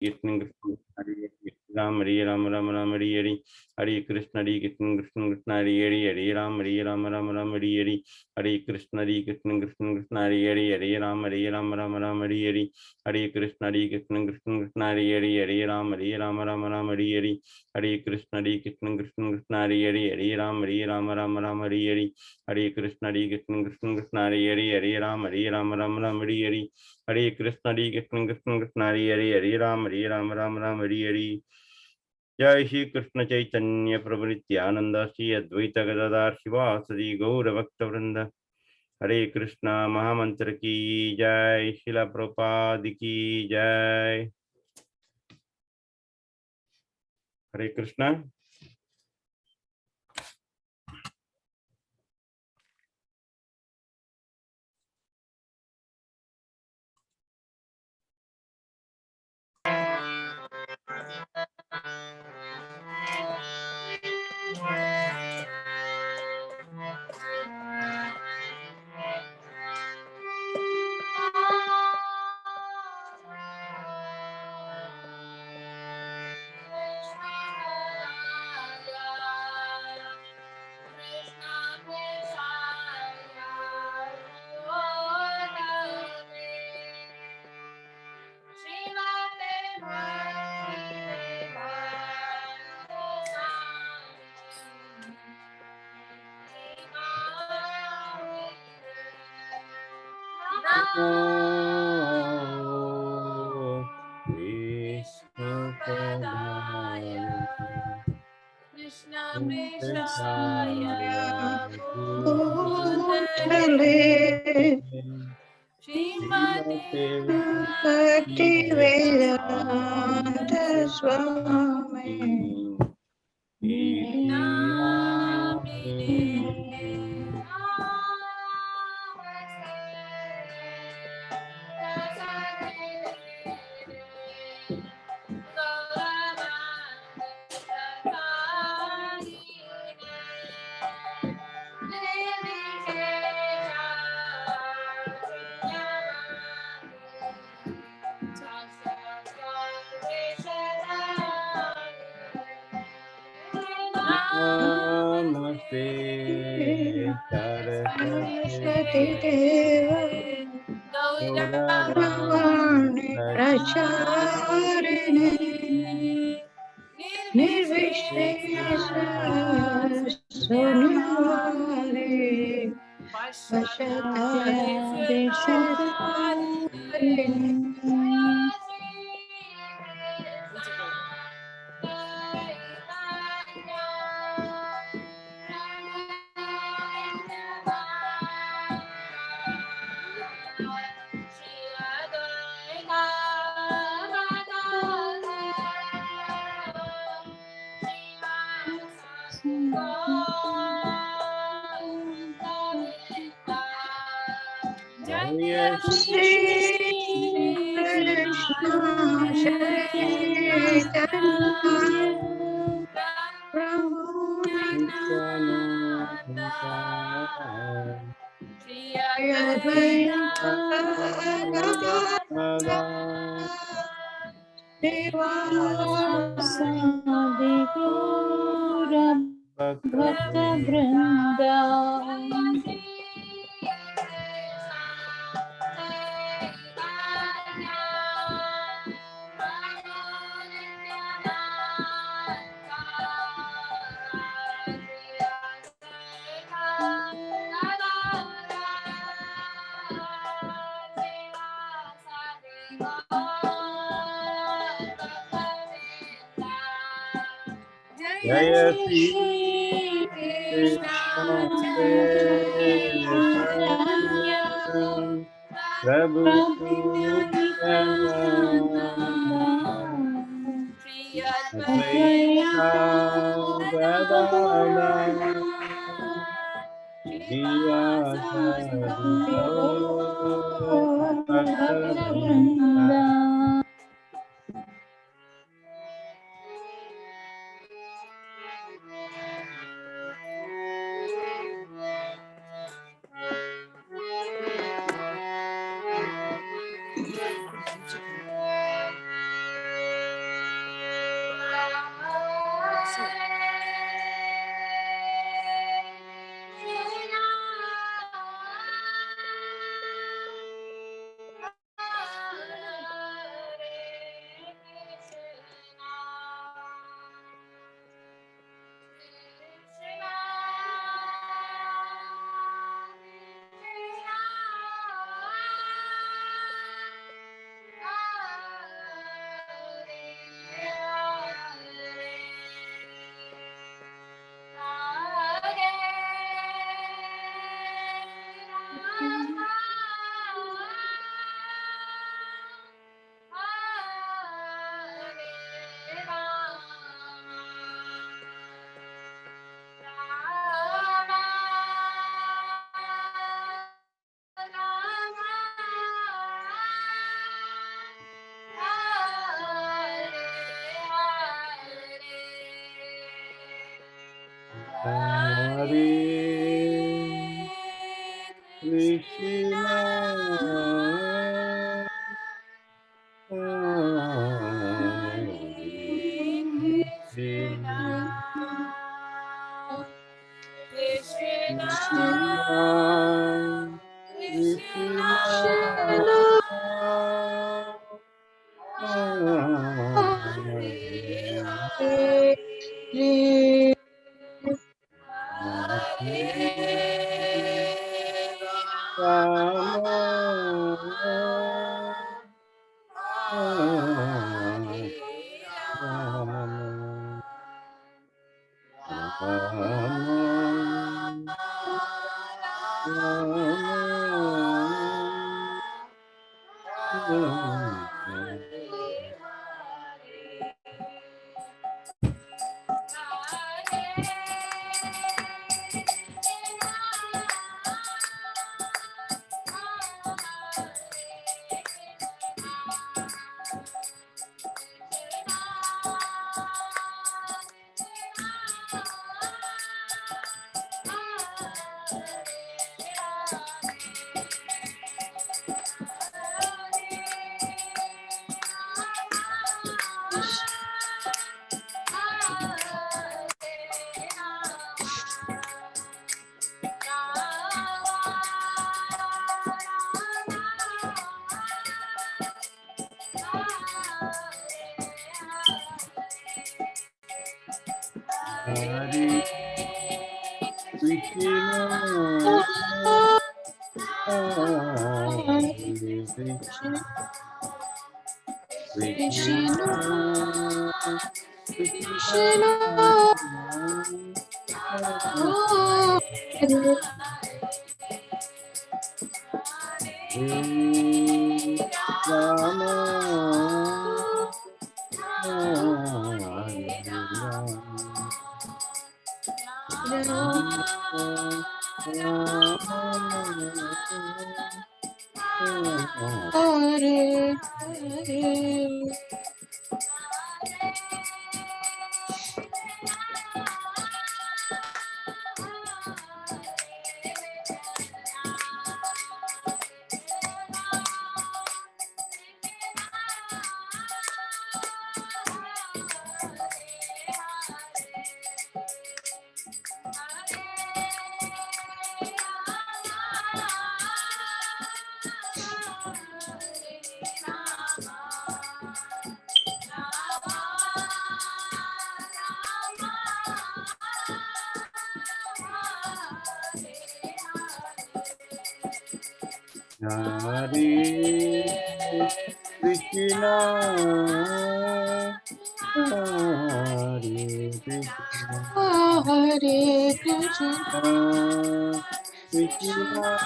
Krishna Krishna Hare Ram Hare Ram Ram Ram Hare Hare Hare Krishna Krishna Krishna Hare Hare Hare Ram Ram Ram Hare Hare Hare Krishna Krishna Krishna Hare Hare Hare Ram Ram Ram Hare Hare Hare Krishna Krishna Krishna Hare Hare Hare Ram Ram Ram Hare Hare Hare Krishna Krishna Krishna Hare Hare Hare Ram Ram Hare Hare Hare Krishna Krishna Krishna Hare Hare Hare Ram Ram Hare Hare Hare Krishna Krishna Krishna Hare Hare Hare Ram Hare Hare जय श्री कृष्ण चैतन्य प्रभु नित्यानंद श्री अद्वैत गदाधर शिवासदि गौर भक्त वृंद हरे कृष्णा महामंत्र की जय शिला प्रभुपाद की जय हरे Krishna Bhaktivedanta Swami Namaste Saraswati Deva Gauravani Pracharini Nirvishesha Sunyavadi Pashatadishtarini Jaya Shri Krishna Chaitanya Prabhu Nityananda Shri Advaita Gadadhara Srivasadi Gaura Bhakta Vrinda Jaya Shri Krishna Chaitanya Prabhu Nityananda Advaita Gadadhara Srivasadi Gaura Bhakta Vrinda. Hare Krishna, Hare Krishna, Krishna Krishna, Hare Krishna, Hare Krishna, Krishna Krishna, Hare Rama, Hare Rama, Hare Krishna, Hare Krishna,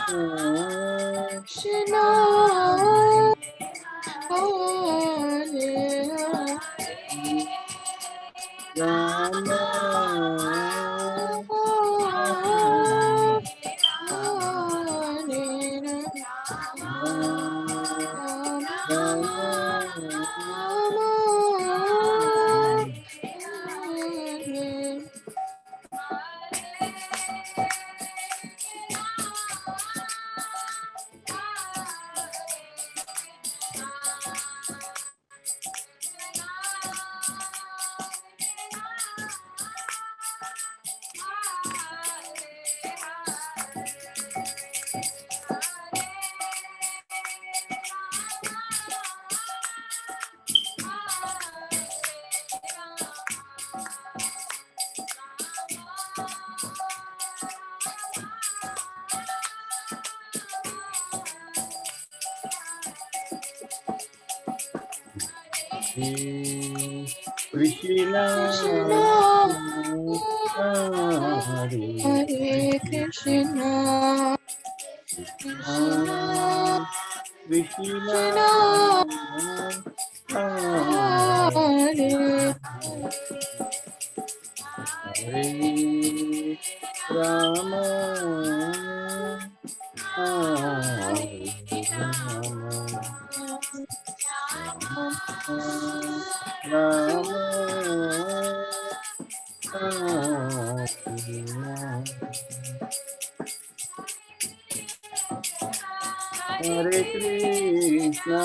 Krishna Rama, Krishna, Hare Krishna, Krishna, Hare Rama, Hare Rama, Rama, Hare Hare Krishna,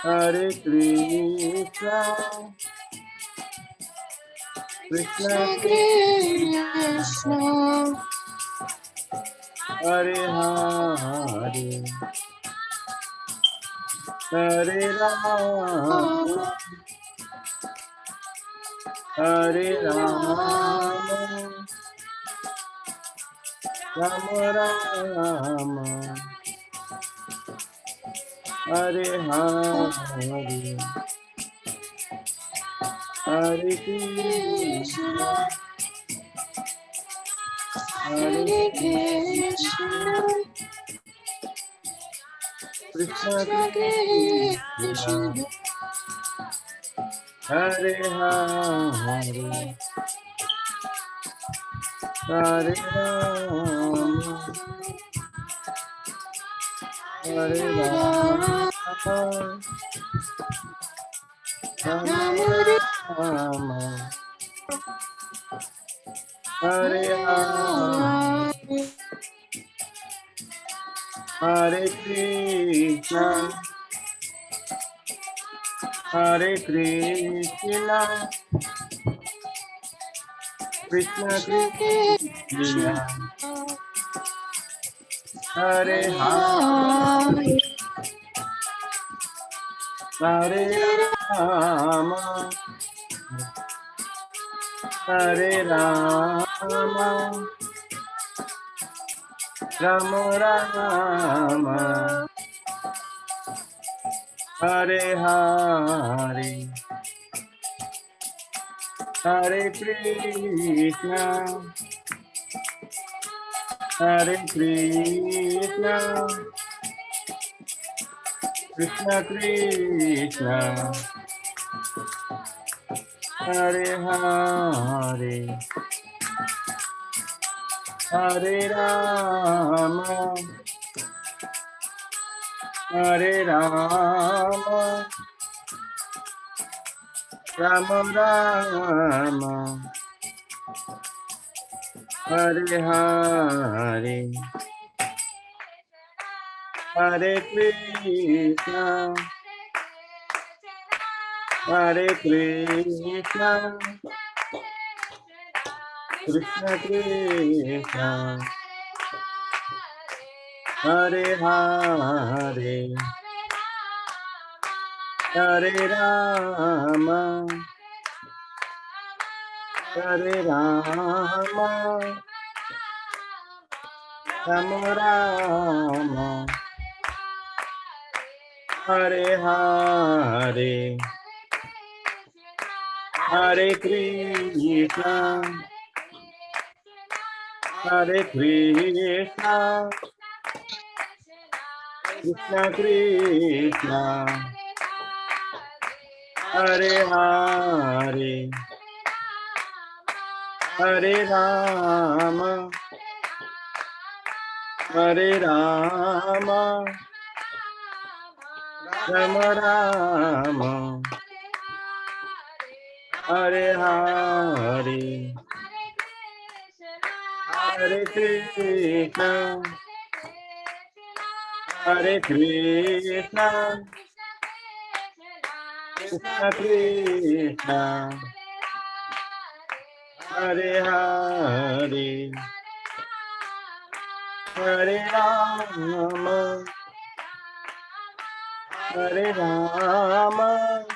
Hare Krishna, Krishna Krishna Krishna, Krishna, Hare Hare, Hare Rama, Rama Hare Rama, Rama, Rama Rama, Hare Hare, Hare Krishna, Krishna, Hare Hare Krishna, Krishna, Krishna Krishna Krishna, Krishna, Hare Hare, Hare Rama, Hare Rama, Rama Rama Rama, Hare Hare, Rama, Hare Krishna, Hare Krishna, Krishna Krishna Krishna, Krishna, Hare Hare Hare, Hare, Hare Hare Rama, Hare Rama, Rama Rama, Rama, Hare Hare, Hare Krishna, Hare Krishna, Krishna Krishna, Hare Hare, Hare Rama, Hare Rama, Rama Rama, Hare Hare, Hare Krishna, Hare Krishna, Krishna Krishna, Hare Hare, Hare Rama, Hare Rama, Rama Rama, Hare Hare, Hare Krishna, Hare Krishna, Krishna Krishna, Hare Hare, Hare Rama, Hare Rama, Rama Rama, Hare Hare, Hare Krishna, Hare Krishna, Krishna Krishna, Hare Hare, Hare Rama, Hare Rama,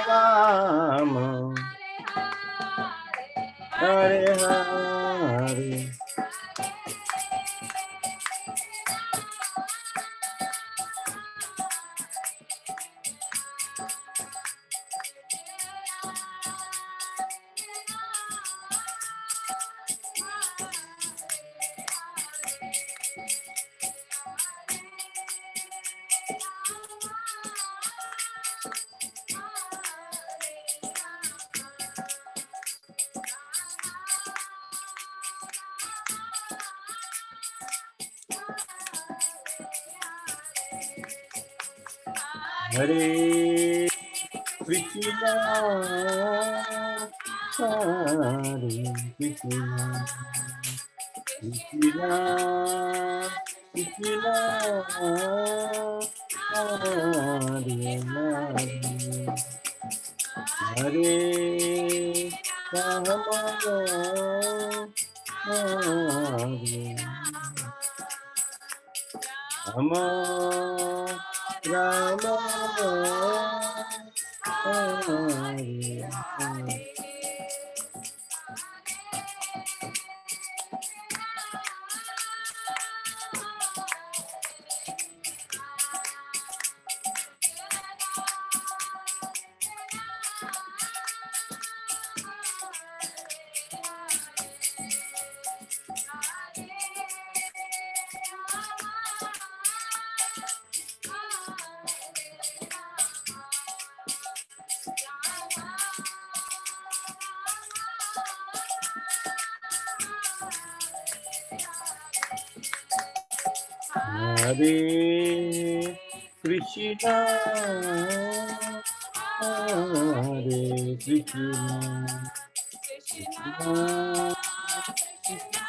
Rama, Hare Hare. Hare Krishna, Hare Krishna, Krishna, Krishna, Hare Hare, Hare Rama, Hare Rama, Rama Hare Hare. Hare Krishna, Hare Krishna, Krishna Krishna,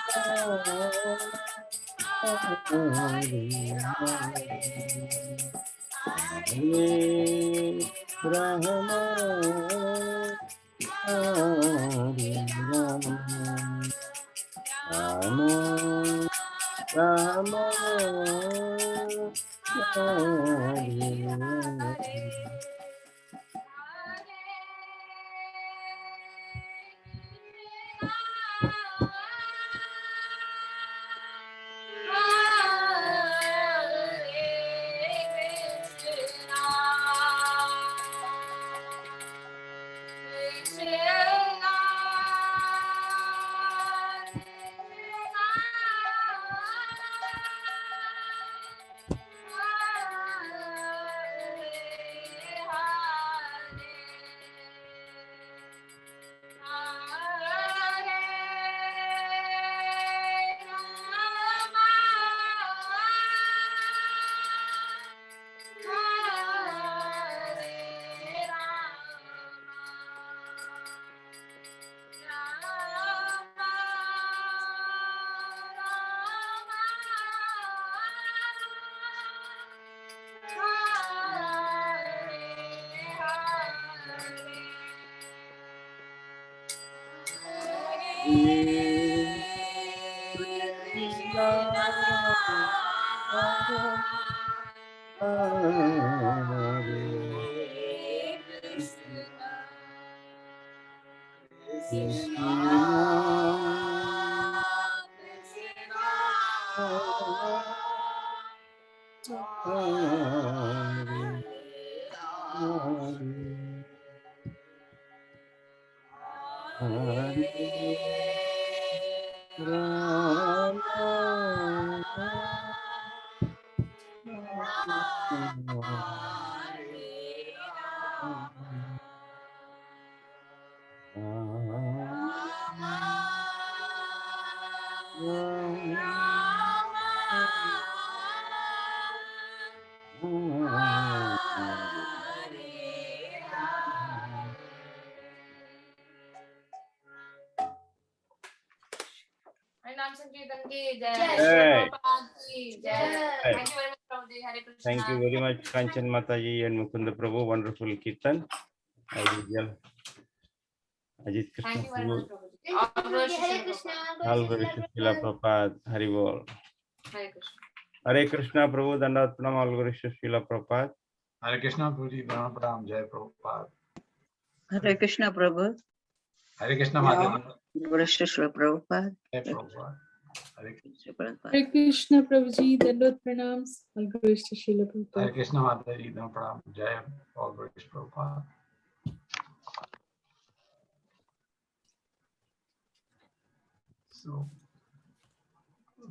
Hare Hare, Hare Rama, Hare Rama, Rama Rama, Hare Hare. Krishna, Hare Krishna, Hare Hare Rama, Hey. Thank you very much, Kanchan Mataji and Mukunda Prabhu. Wonderful Kirtan. As usual. Ajit Krishna Prabhu. All glories to Srila Prabhupada. Hari Bol. Hare Krishna Prabhu. Dandavat Pranam. All glories to Srila Prabhupada. Hare Krishna Prabhuji, Pranam, Jai Prabhupada. Hare Krishna Prabhu. Hare Krishna Mataji, Guru Shri Prabhupada. Jai Prabhupada. Hare Hare Krishna Prabhuji, Dandot Pranams, all glories to Srila Prabhupada. Krishna Mataji, Pranam, Jai all glories to Prabhupada. So,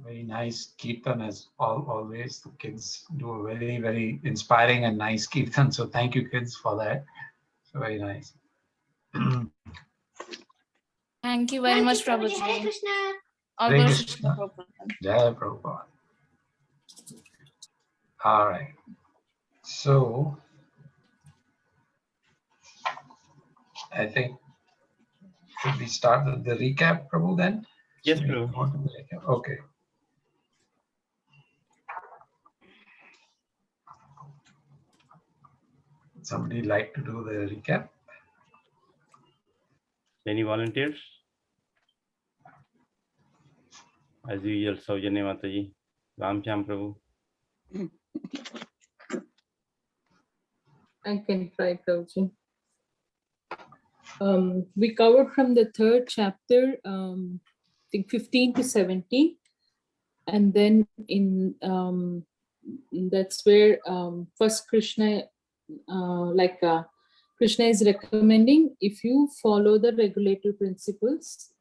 very nice kirtan as always. The kids do a very, very inspiring and nice kirtan. So thank you kids for that. So very nice. Thank you very much, Prabhuji. Hare Krishna. All Hare glories to Krishna. Srila Prabhupada. Jai Prabhupada. All right. So, I think, should we start with the recap, Prabhu, then? Yes, So you Prabhu. want to be like, okay. Somebody like to do the recap? Any volunteers? As usual, Saujanya Mataji, Ramcham Prabhu. I can try, Prabhuji. We covered from the third chapter, I think 15 to 17. And then in that's where first Krishna, Krishna is recommending, if you follow the regulative principles,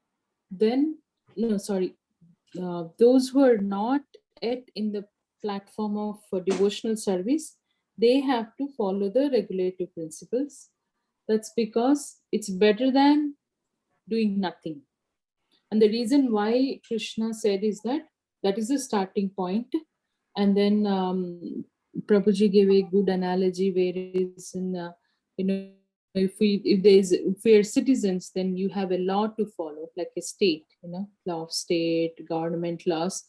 then, no, sorry, those who are not yet in the platform of devotional service, they have to follow the regulative principles. That's because it's better than doing nothing. And the reason why Krishna said is that is the starting point. And then Prabhuji gave a good analogy where it's in, if we are citizens, then you have a law to follow, like a state, law of state, government laws.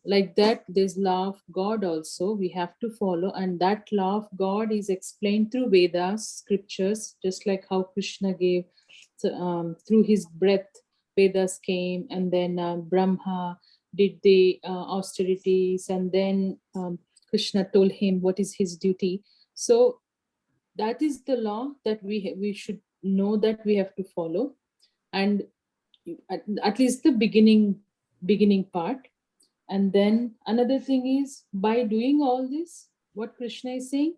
Like that, there's law of God also we have to follow, and that law of God is explained through Vedas, scriptures, just like how Krishna gave through his breath. Vedas came, and then Brahma did the austerities, and then Krishna told him what is his duty. So that is the law that we should know that we have to follow, and at least the beginning part. And then another thing is, by doing all this, what Krishna is saying,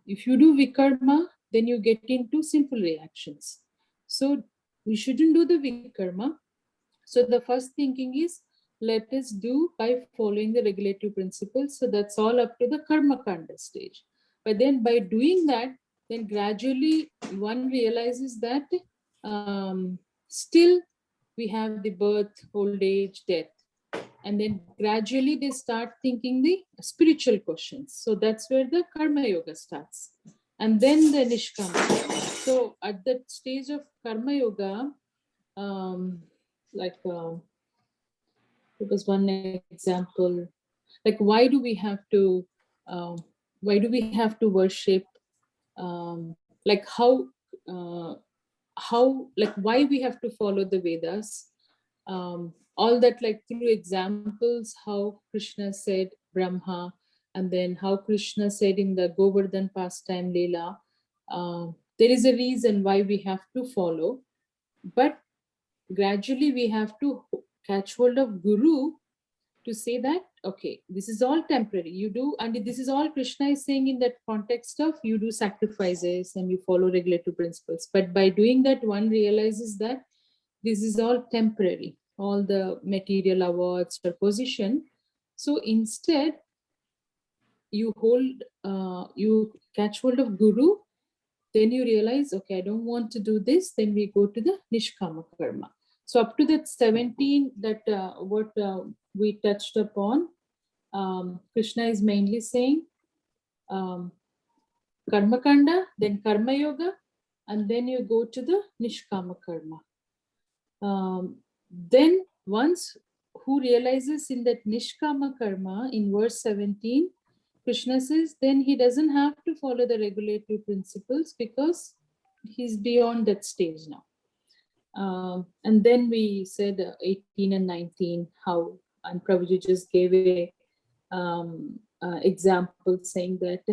if you do vikarma, then you get into sinful reactions. So we shouldn't do the vikarma. So the first thinking is, let us do by following the regulative principles. So that's all up to the karma kanda stage. But then by doing that, then gradually one realizes that still we have the birth, old age, death. And then gradually they start thinking the spiritual questions. So that's where the karma yoga starts. And then the nishkama. So at that stage of karma yoga, it was one example, like why do we have to worship, like how like why we have to follow the Vedas, all that, like through examples, how Krishna said Brahma, and then how Krishna said in the Govardhan pastime Leela, there is a reason why we have to follow. But gradually we have to catch hold of Guru to say that, okay, this is all temporary, you do, and this is all Krishna is saying in that context of you do sacrifices and you follow regulative principles. But by doing that, one realizes that this is all temporary, all the material awards or position. So instead, you catch hold of Guru, then you realize, okay, I don't want to do this, then we go to the nishkama karma. So up to that 17, that what we touched upon, Krishna is mainly saying karma kanda, then karma yoga, and then you go to the nishkama karma. Then once who realizes in that nishkama karma in verse 17, Krishna says, then he doesn't have to follow the regulative principles because he's beyond that stage now. And then we said 18 and 19, how, and Prabhuji just gave a example saying that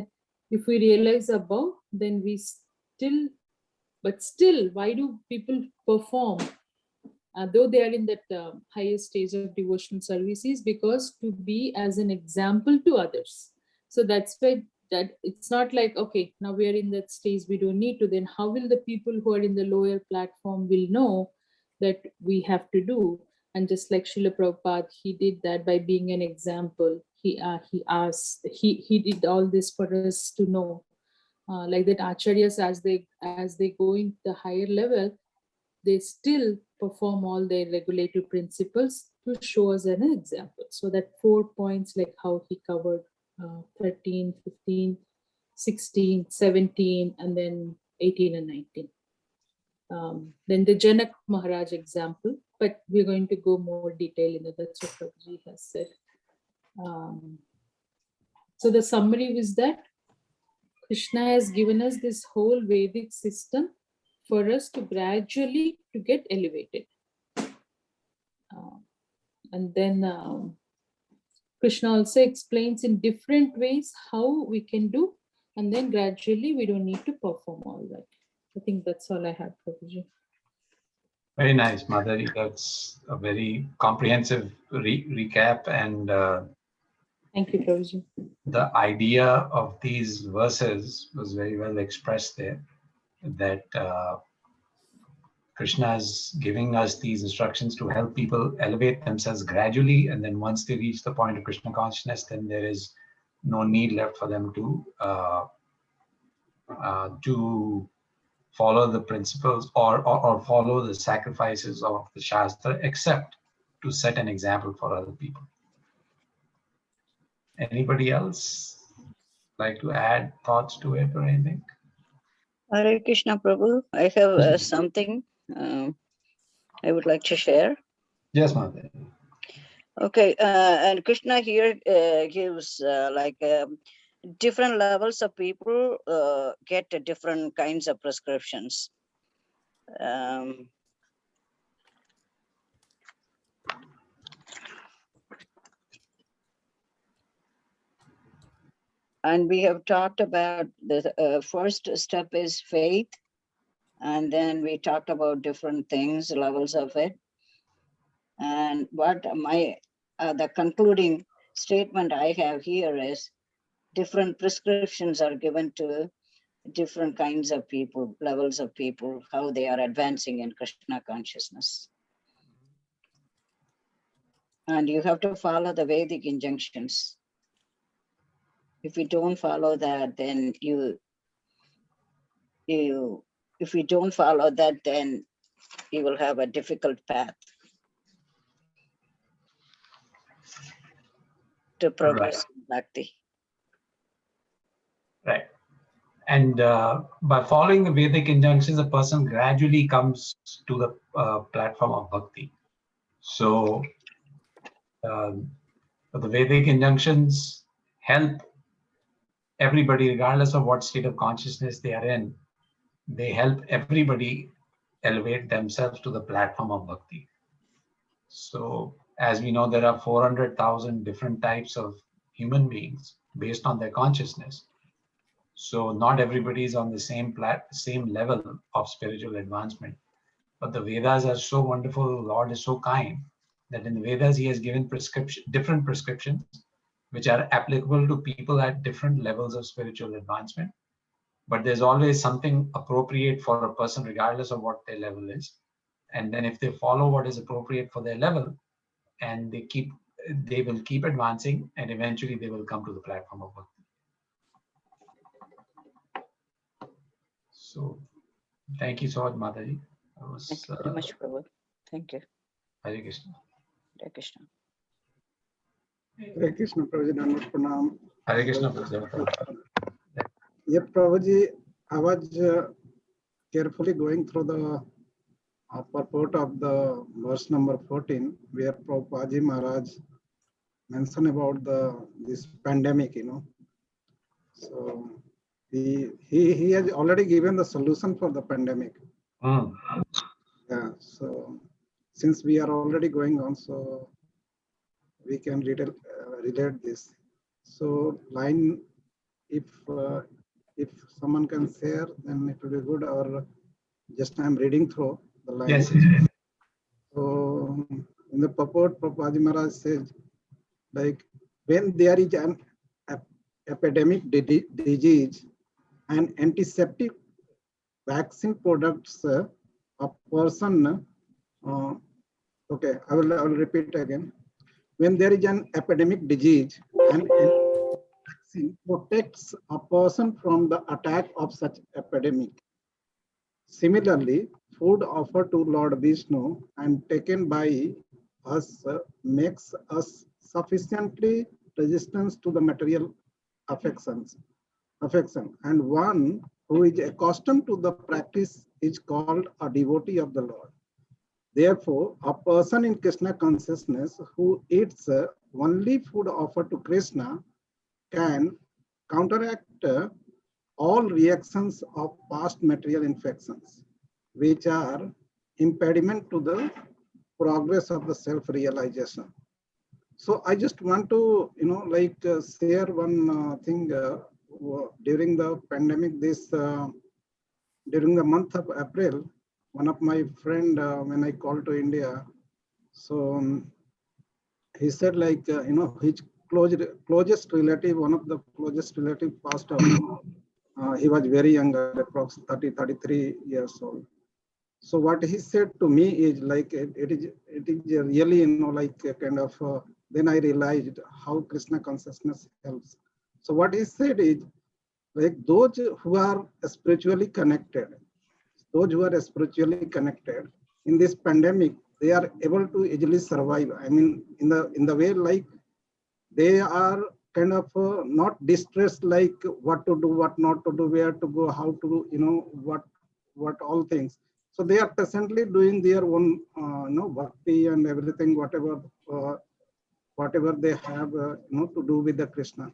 if we realize above, then we still, why do people perform? Though they are in that highest stage of devotional services, because to be as an example to others. So that's why that it's not like, okay, now we are in that stage, we don't need to, then how will the people who are in the lower platform will know that we have to do? And just like Srila Prabhupada, he did that by being an example. He did all this for us to know. Like that acharyas, as they go into the higher level, they still perform all their regulative principles to show us an example. So that 4 points, like how he covered 13, 15, 16, 17, and then 18 and 19. Then the Janak Maharaj example, but we're going to go more detail in it. That's what Prabhuji has said. So the summary was that Krishna has given us this whole Vedic system for us to gradually to get elevated. And then Krishna also explains in different ways how we can do, and then gradually we don't need to perform all that. I think that's all I have, Prabhuji. Very nice, Madhuri. That's a very comprehensive recap, and Thank you, Prabhuji. the idea of these verses was very well expressed there, that Krishna is giving us these instructions to help people elevate themselves gradually, and then once they reach the point of Krishna consciousness, then there is no need left for them to follow the principles or follow the sacrifices of the Shastra, except to set an example for other people. Anybody else like to add thoughts to it or anything? Hare Krishna, Prabhu. I have something I would like to share. Yes, Mother. Okay, and Krishna here gives different levels of people get different kinds of prescriptions. And we have talked about the first step is faith. And then we talked about different things, levels of it. And what the concluding statement I have here is different prescriptions are given to different kinds of people, levels of people, how they are advancing in Krishna consciousness. And you have to follow the Vedic injunctions. If you don't follow that, then if you don't follow that, then you will have a difficult path to progress in bhakti. Right. And by following the Vedic injunctions, a person gradually comes to the platform of bhakti. So the Vedic injunctions help everybody, regardless of what state of consciousness they are in. They help everybody elevate themselves to the platform of bhakti. So as we know, there are 400,000 different types of human beings based on their consciousness. So not everybody is on the same level of spiritual advancement. But the Vedas are so wonderful, the Lord is so kind, that in the Vedas he has given different prescriptions which are applicable to people at different levels of spiritual advancement. But there's always something appropriate for a person regardless of what their level is. And then if they follow what is appropriate for their level, and they will keep advancing, and eventually they will come to the platform of bhakti. So thank you so much, Mataji. Thank you very much, Prabhu. Thank you. Hare Krishna. Hare Krishna. Hare Krishna, Prabhuji, Namaste Pranam. Hare Krishna, Prabhuji. Yeah, Prabhuji, I was carefully going through the purport of the verse number 14, where Prabhupada Maharaj mentioned about this pandemic, So he has already given the solution for the pandemic. Yeah, so since we are already going on, so we can relate this. So line, if someone can share, then it will be good. Or just I'm reading through the line. Yes. So in the purport, Prabhupada Maharaj says, like, when there is an epidemic disease and antiseptic vaccine products, a person, okay, I will repeat again. When there is an epidemic disease and vaccine protects a person from the attack of such epidemic. Similarly, food offered to Lord Vishnu and taken by us makes us sufficiently resistant to the material affection, and one who is accustomed to the practice is called a devotee of the Lord. Therefore, a person in Krishna consciousness who eats only food offered to Krishna can counteract all reactions of past material infections, which are impediment to the progress of the self-realization. So I just want to, share one thing during the pandemic. During the month of April, one of my friend, when I called to India, so he said his closest relative, one of the closest relative passed away. He was very young, approximately 33 years old. So what he said to me is like, it is really, kind of, then I realized how Krishna consciousness helps. So what he said is, like those who are spiritually connected, in this pandemic, they are able to easily survive. I mean, in the way, like they are kind of not distressed, like what to do, what not to do, where to go, how to do, what all things. So they are presently doing their own, bhakti and everything, whatever they have, to do with the Krishna.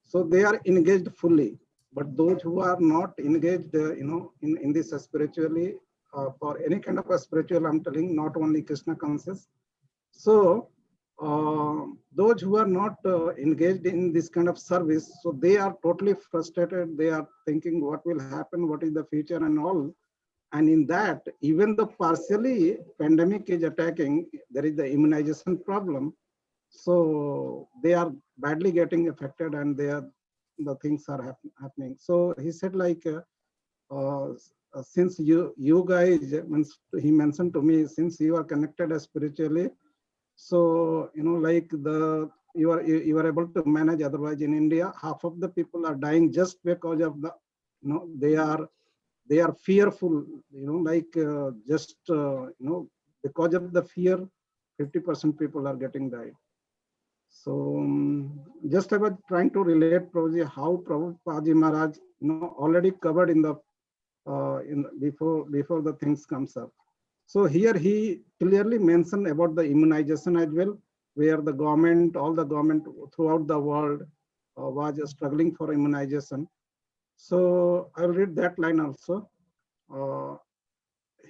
So they are engaged fully. But those who are not engaged, in this spiritually, for any kind of a spiritual, I'm telling, not only Krishna conscious. So those who are not engaged in this kind of service, so they are totally frustrated. They are thinking what will happen, what is the future and all. And in that, even the partially pandemic is attacking, there is the immunization problem. So they are badly getting affected, and the things are happening. So he said, like, since you guys, he mentioned to me, since you are connected spiritually, so like you are able to manage. Otherwise, in India, half of the people are dying just because of the, they are fearful, because of the fear, 50% people are getting died. So just I was trying to relate, Prabhuji, how Prabhupada Maharaj, already covered in the before the things comes up. So here he clearly mentioned about the immunization as well, where the government, all the government throughout the world was struggling for immunization. So I'll read that line also.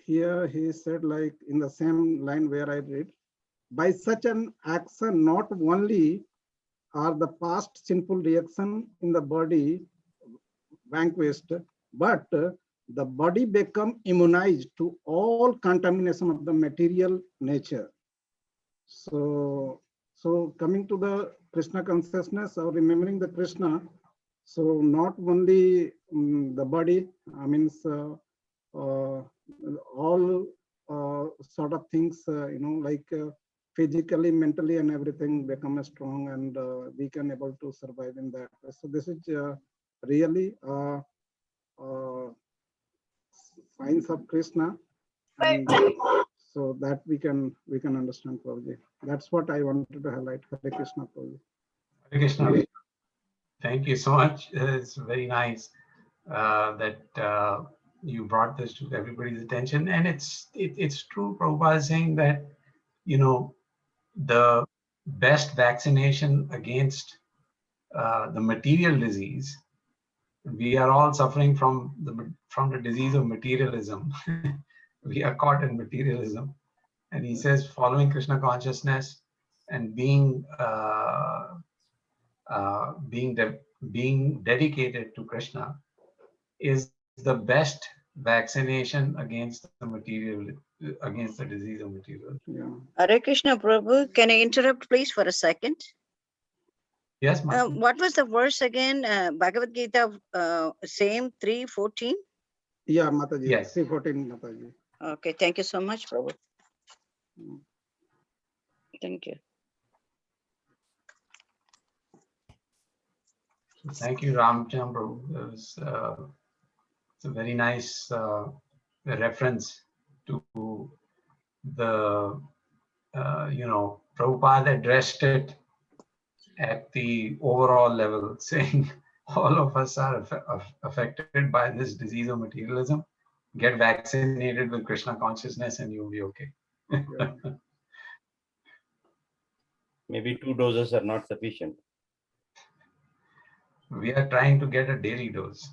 Here he said, like in the same line where I read, by such an action, not only are the past sinful reaction in the body vanquished, but the body become immunized to all contamination of the material nature. So coming to the Krishna consciousness or remembering the Krishna, so not only the body, I mean, all sort of things, physically, mentally, and everything become strong, and we can able to survive in that. So this is really signs of Krishna, and so that we can understand, Prabhuji. That's what I wanted to highlight. Hare Krishna, Prabhuji. Hare Krishna. Thank you so much. It's very nice that you brought this to everybody's attention. And it's true, Prabhupada is saying that, the best vaccination against the material disease, we are all suffering from the disease of materialism. We are caught in materialism. And he says following Krishna consciousness and being dedicated to Krishna is the best vaccination against the disease of materialism. Yeah. Hare Krishna, Prabhu. Can I interrupt, please, for a second? Yes, ma'am. What was the verse again? Bhagavad Gita, same 3:14? Yeah, Mataji. Yes. 3:14, Mataji. Okay, thank you so much, Prabhu. Mm. Thank you. Thank you, Ramchandra Prabhu. It's a very nice reference to the, Prabhupada addressed it at the overall level, saying all of us are affected by this disease of materialism. Get vaccinated with Krishna consciousness and you'll be okay. Maybe 2 doses are not sufficient. We are trying to get a daily dose.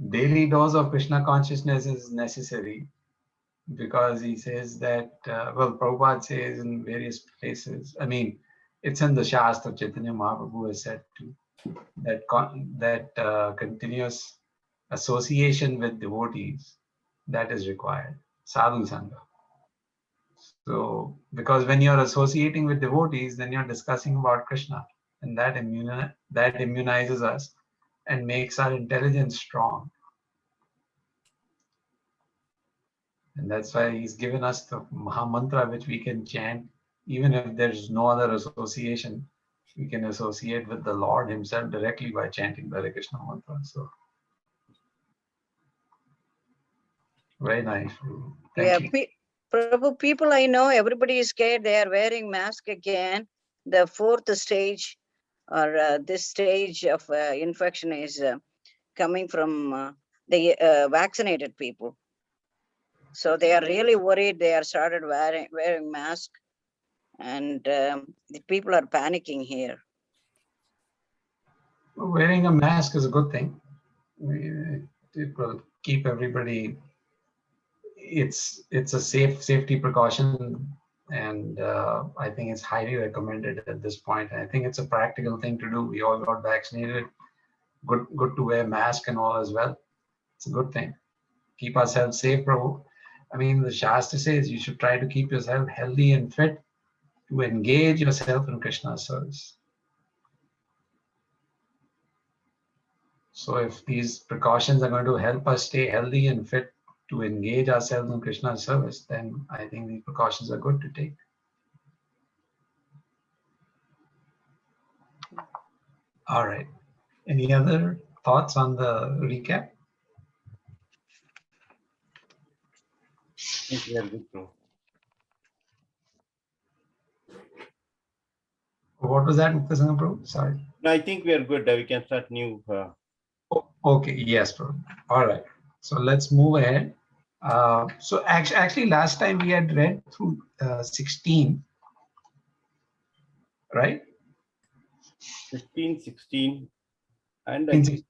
Daily dose of Krishna consciousness is necessary because he says that, well, Prabhupada says in various places, I mean, it's in the Shastra, Chaitanya Mahaprabhu has said too, that continuous association with devotees, that is required, sadhu sangha. So, because when you're associating with devotees, then you're discussing about Krishna, and that immunizes us and makes our intelligence strong. And that's why he's given us the Maha Mantra, which we can chant, even if there's no other association. We can associate with the Lord himself directly by chanting the Hare Krishna mantra. So, very nice. Thank you. Prabhu, people I know, everybody is scared. They are wearing mask again. The fourth stage or this stage of infection is coming from the vaccinated people. So they are really worried. They are started wearing mask, and the people are panicking here. Wearing a mask is a good thing. It will keep everybody. It's a safety precaution, and I think it's highly recommended at this point. I think it's a practical thing to do. We all got vaccinated. Good to wear mask and all as well. It's a good thing. Keep ourselves safe, Prabhu. I mean, the Shastra says you should try to keep yourself healthy and fit to engage yourself in Krishna's service. So if these precautions are going to help us stay healthy and fit to engage ourselves in Krishna's service, then I think these precautions are good to take. All right. Any other thoughts on the recap? I think we are good to. What was that, Muktasanga Prabhu? Sorry. No, I think we are good. We can start new. Okay, yes, Prabhu. All right. So let's move ahead. So actually, last time we had read through 16, right? 15, 16, and I think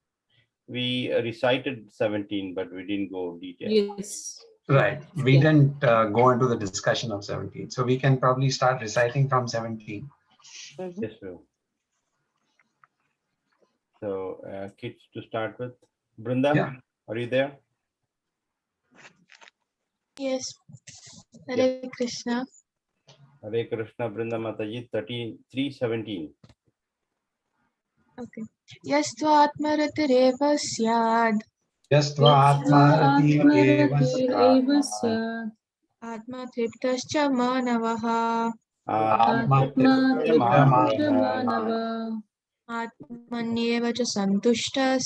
we recited 17, but we didn't go detail. Yes. Right. We didn't go into the discussion of 17. So we can probably start reciting from 17. Yes, sir. So, kids to start with. Brinda, Yeah. Are you there? Yes. Hare Krishna. Hare Krishna, Brinda Mataji, 33:17. Okay. Yastva atmaratireva syad. Yastva atmaratieva Atma Atma triptascha manavaha. Manava Atmanyeva cha santushtas.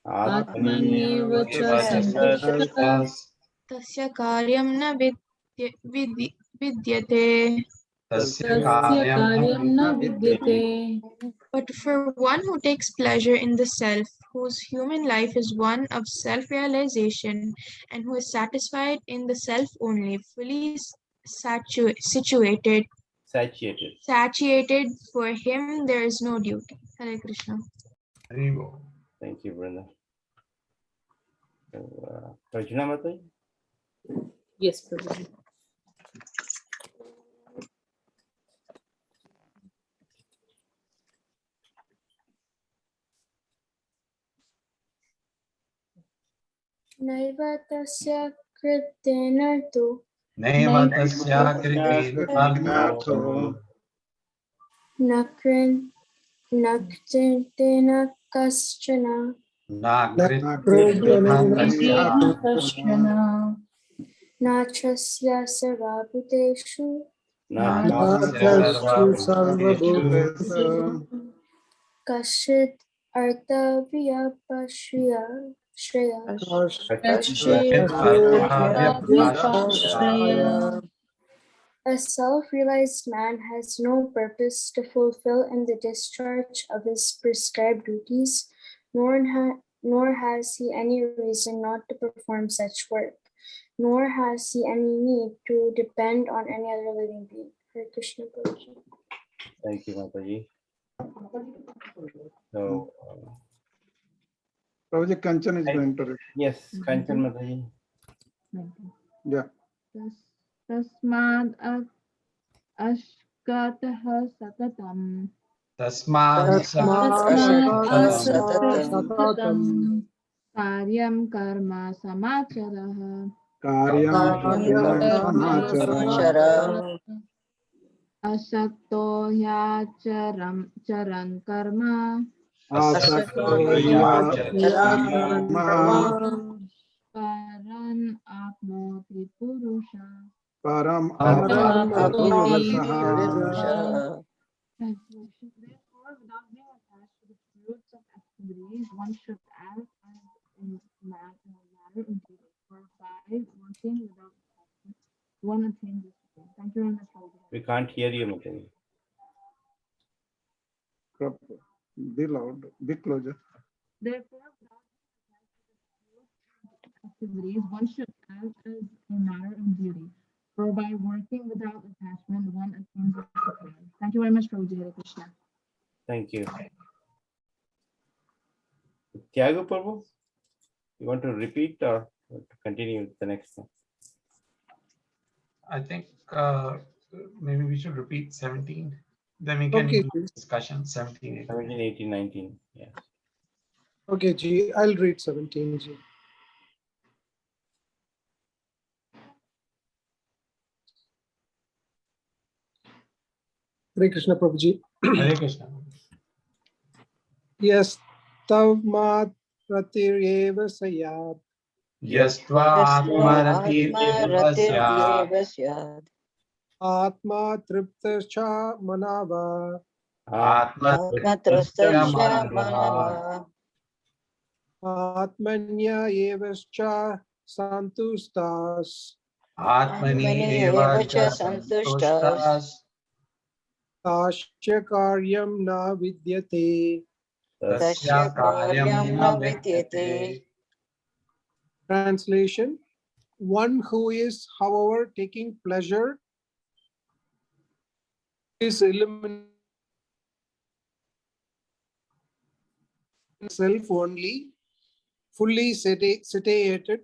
Atmanyeva cha santushtas Tasya karyam na vidyate. Tasya karyam na vidyate. But for one who takes pleasure in the self, whose human life is one of self-realization, and who is satisfied in the self only, fully satiated, for him there is no duty. Hare Krishna. Thank you, Brinda. Rajna Mataji? Yes, Prabhu. Naiva tasya kritenartu. Naiva tasya kritenartu. Nakrintena kaschana. Nakritena Nachasya sarvabhuteshu. Kashit artha vyapashya. A self-realized man has no purpose to fulfill in the discharge of his prescribed duties, nor has he any reason not to perform such work, nor has he any need to depend on any other living being. Hare Krishna, Prabhuji. Thank you, Mataji. So, Prabhuji, Kanchan is going to read. yes, Kanchan Mataji. Yeah. Tasmad ashkatah satatam. Tasmad Satatam Karyam karma samacharah. Karyam samachara Asakto hyacharam charan karma. Asakto Paran apnoti purusha. Param apnoti Apurusha. purusha. Translation. Therefore, without being attached to the fruits of activities, one should act as in matter of duty, whereby working without attachment, one attains this goal. Thank you very much, Prabhu. We can't hear you, Mataji. Be loud, be closer. Therefore, without being attached to the fruits of activities, one should act as a matter of duty, whereby working without attachment, one attains this goal. Thank you very much, Prabhu. Hare Krishna. Thank you. Tyagu Prabhu, you want to repeat or to continue with the next one? I think maybe we should repeat 17. Then we can Okay, do discussion 17, 18. 17, 18, 19. Yes. okay, G. I'll read 17, G. Hare Krishna, Prabhuji. Hare Krishna. Yes, Tavmat Pratireva Sayat. Yastva atmaratir Atmaratir syad Atma Triptascha Manava. atmatrastasya manava Atmanya Evascha Santustas. Atmani evacha santushtas Tasya Karyam Na Vidyate. tasya karyam na vidyate. Translation: one who is, however, taking pleasure is eliminating self only, fully satiated.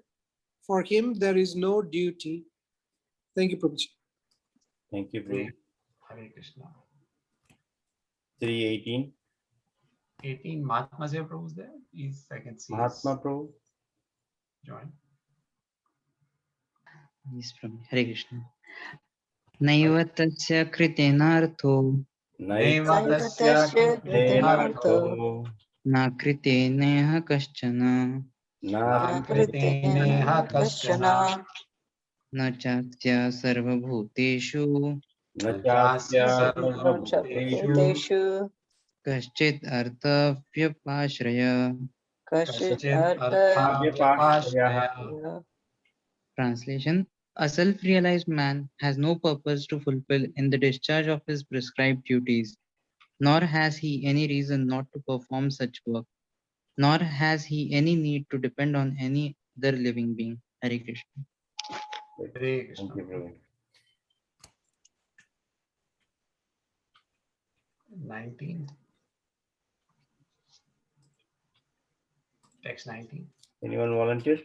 For him, there is no duty. Thank you, Prabhuji. Thank you, Prabhu. Hare Krishna. 3:18. 18 Mahatma Seva Prabhu is there. He's, I can see. Mahatma Prabhu. Join. Yes, Prabhu. Hare Krishna. Naiva tasya kritenartho Naiva tasya tasya kritinartho na kriteneha kaschana na kriteneha kaschana na chasya sarvabhuteshu Najasya sarvabhuteshu kaschit artha vyapashraya. kashit Kaschit artha artha vyapashraya. Translation: a self-realized man has no purpose to fulfill in the discharge of his prescribed duties, nor has he any reason not to perform such work, nor has he any need to depend on any other living being. Hare Krishna. Hare Krishna. Thank you, Prabhu. 19. Text 19. Anyone volunteer?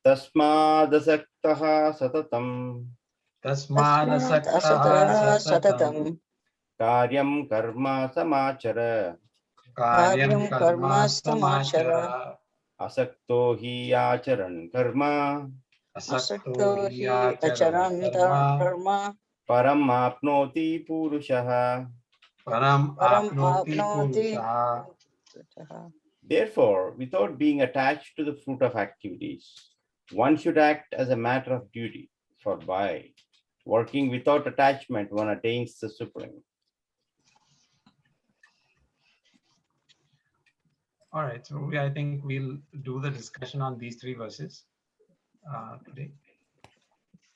Tasmadasaktah satatam Tasmadasaktaha satatam karyam karma samachara karyam karma samachara asakto hi acharan karma asakto asakto hi hi acharanta karma param apnoti purushah. param param apnoti apnoti. purusha. Therefore, without being attached to the fruit of activities, one should act as a matter of duty, for by working without attachment, one attains the supreme. All right, so I think we'll do the discussion on these three verses today.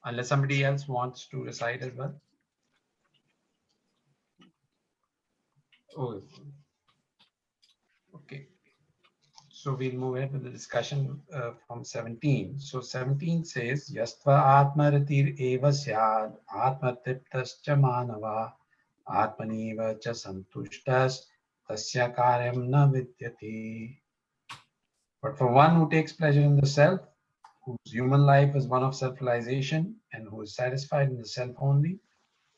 Unless somebody else wants to recite as well. Oh, okay. So we'll move ahead with the discussion from 17. So 17 says, Yastva atmaratir eva syad atmatiptascha manava atmaneva cha santushtas tasya karyam na vidyati. But for one who takes pleasure in the self, whose human life is one of self-realization and who is satisfied in the self only,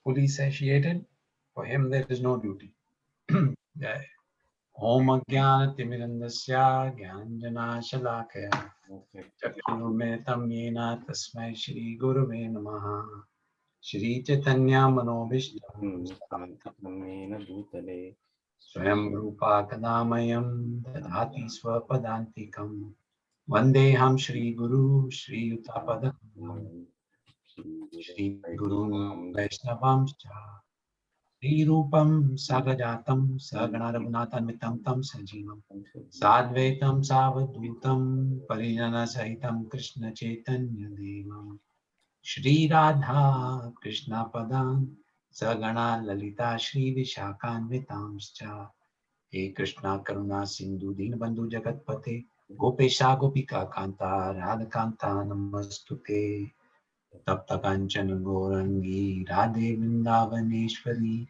fully satiated, for him there is no duty. Yeah. Om Ajnana Timirandasya Gyananjana Shalakaya Chakshurmetam Yena Tasmai Shri Gurave Namaha Shri Chaitanya Manobishtam Swayam Rupa Kadamayam Dadhati Swapadantikam Vandeham Shri Guru Shri Utapadakam Shri Guru Vaishnavam Shri Rupam Sagajatam Sagana Raghunathanvitam Tam Sajivam Sadvaitam Savadutam Parijana Sahitam Krishna Chaitanya Devam Shri Radha Krishna Padam Sagana Lalita Shri Vishakhanvitamscha He Krishna Karuna Sindhu Dinabandhu Jagatpate Gopesha Gopika Kanta Radhakanta Namastute Tapta Kanchana Gorangi Radhe Vrindavaneshwari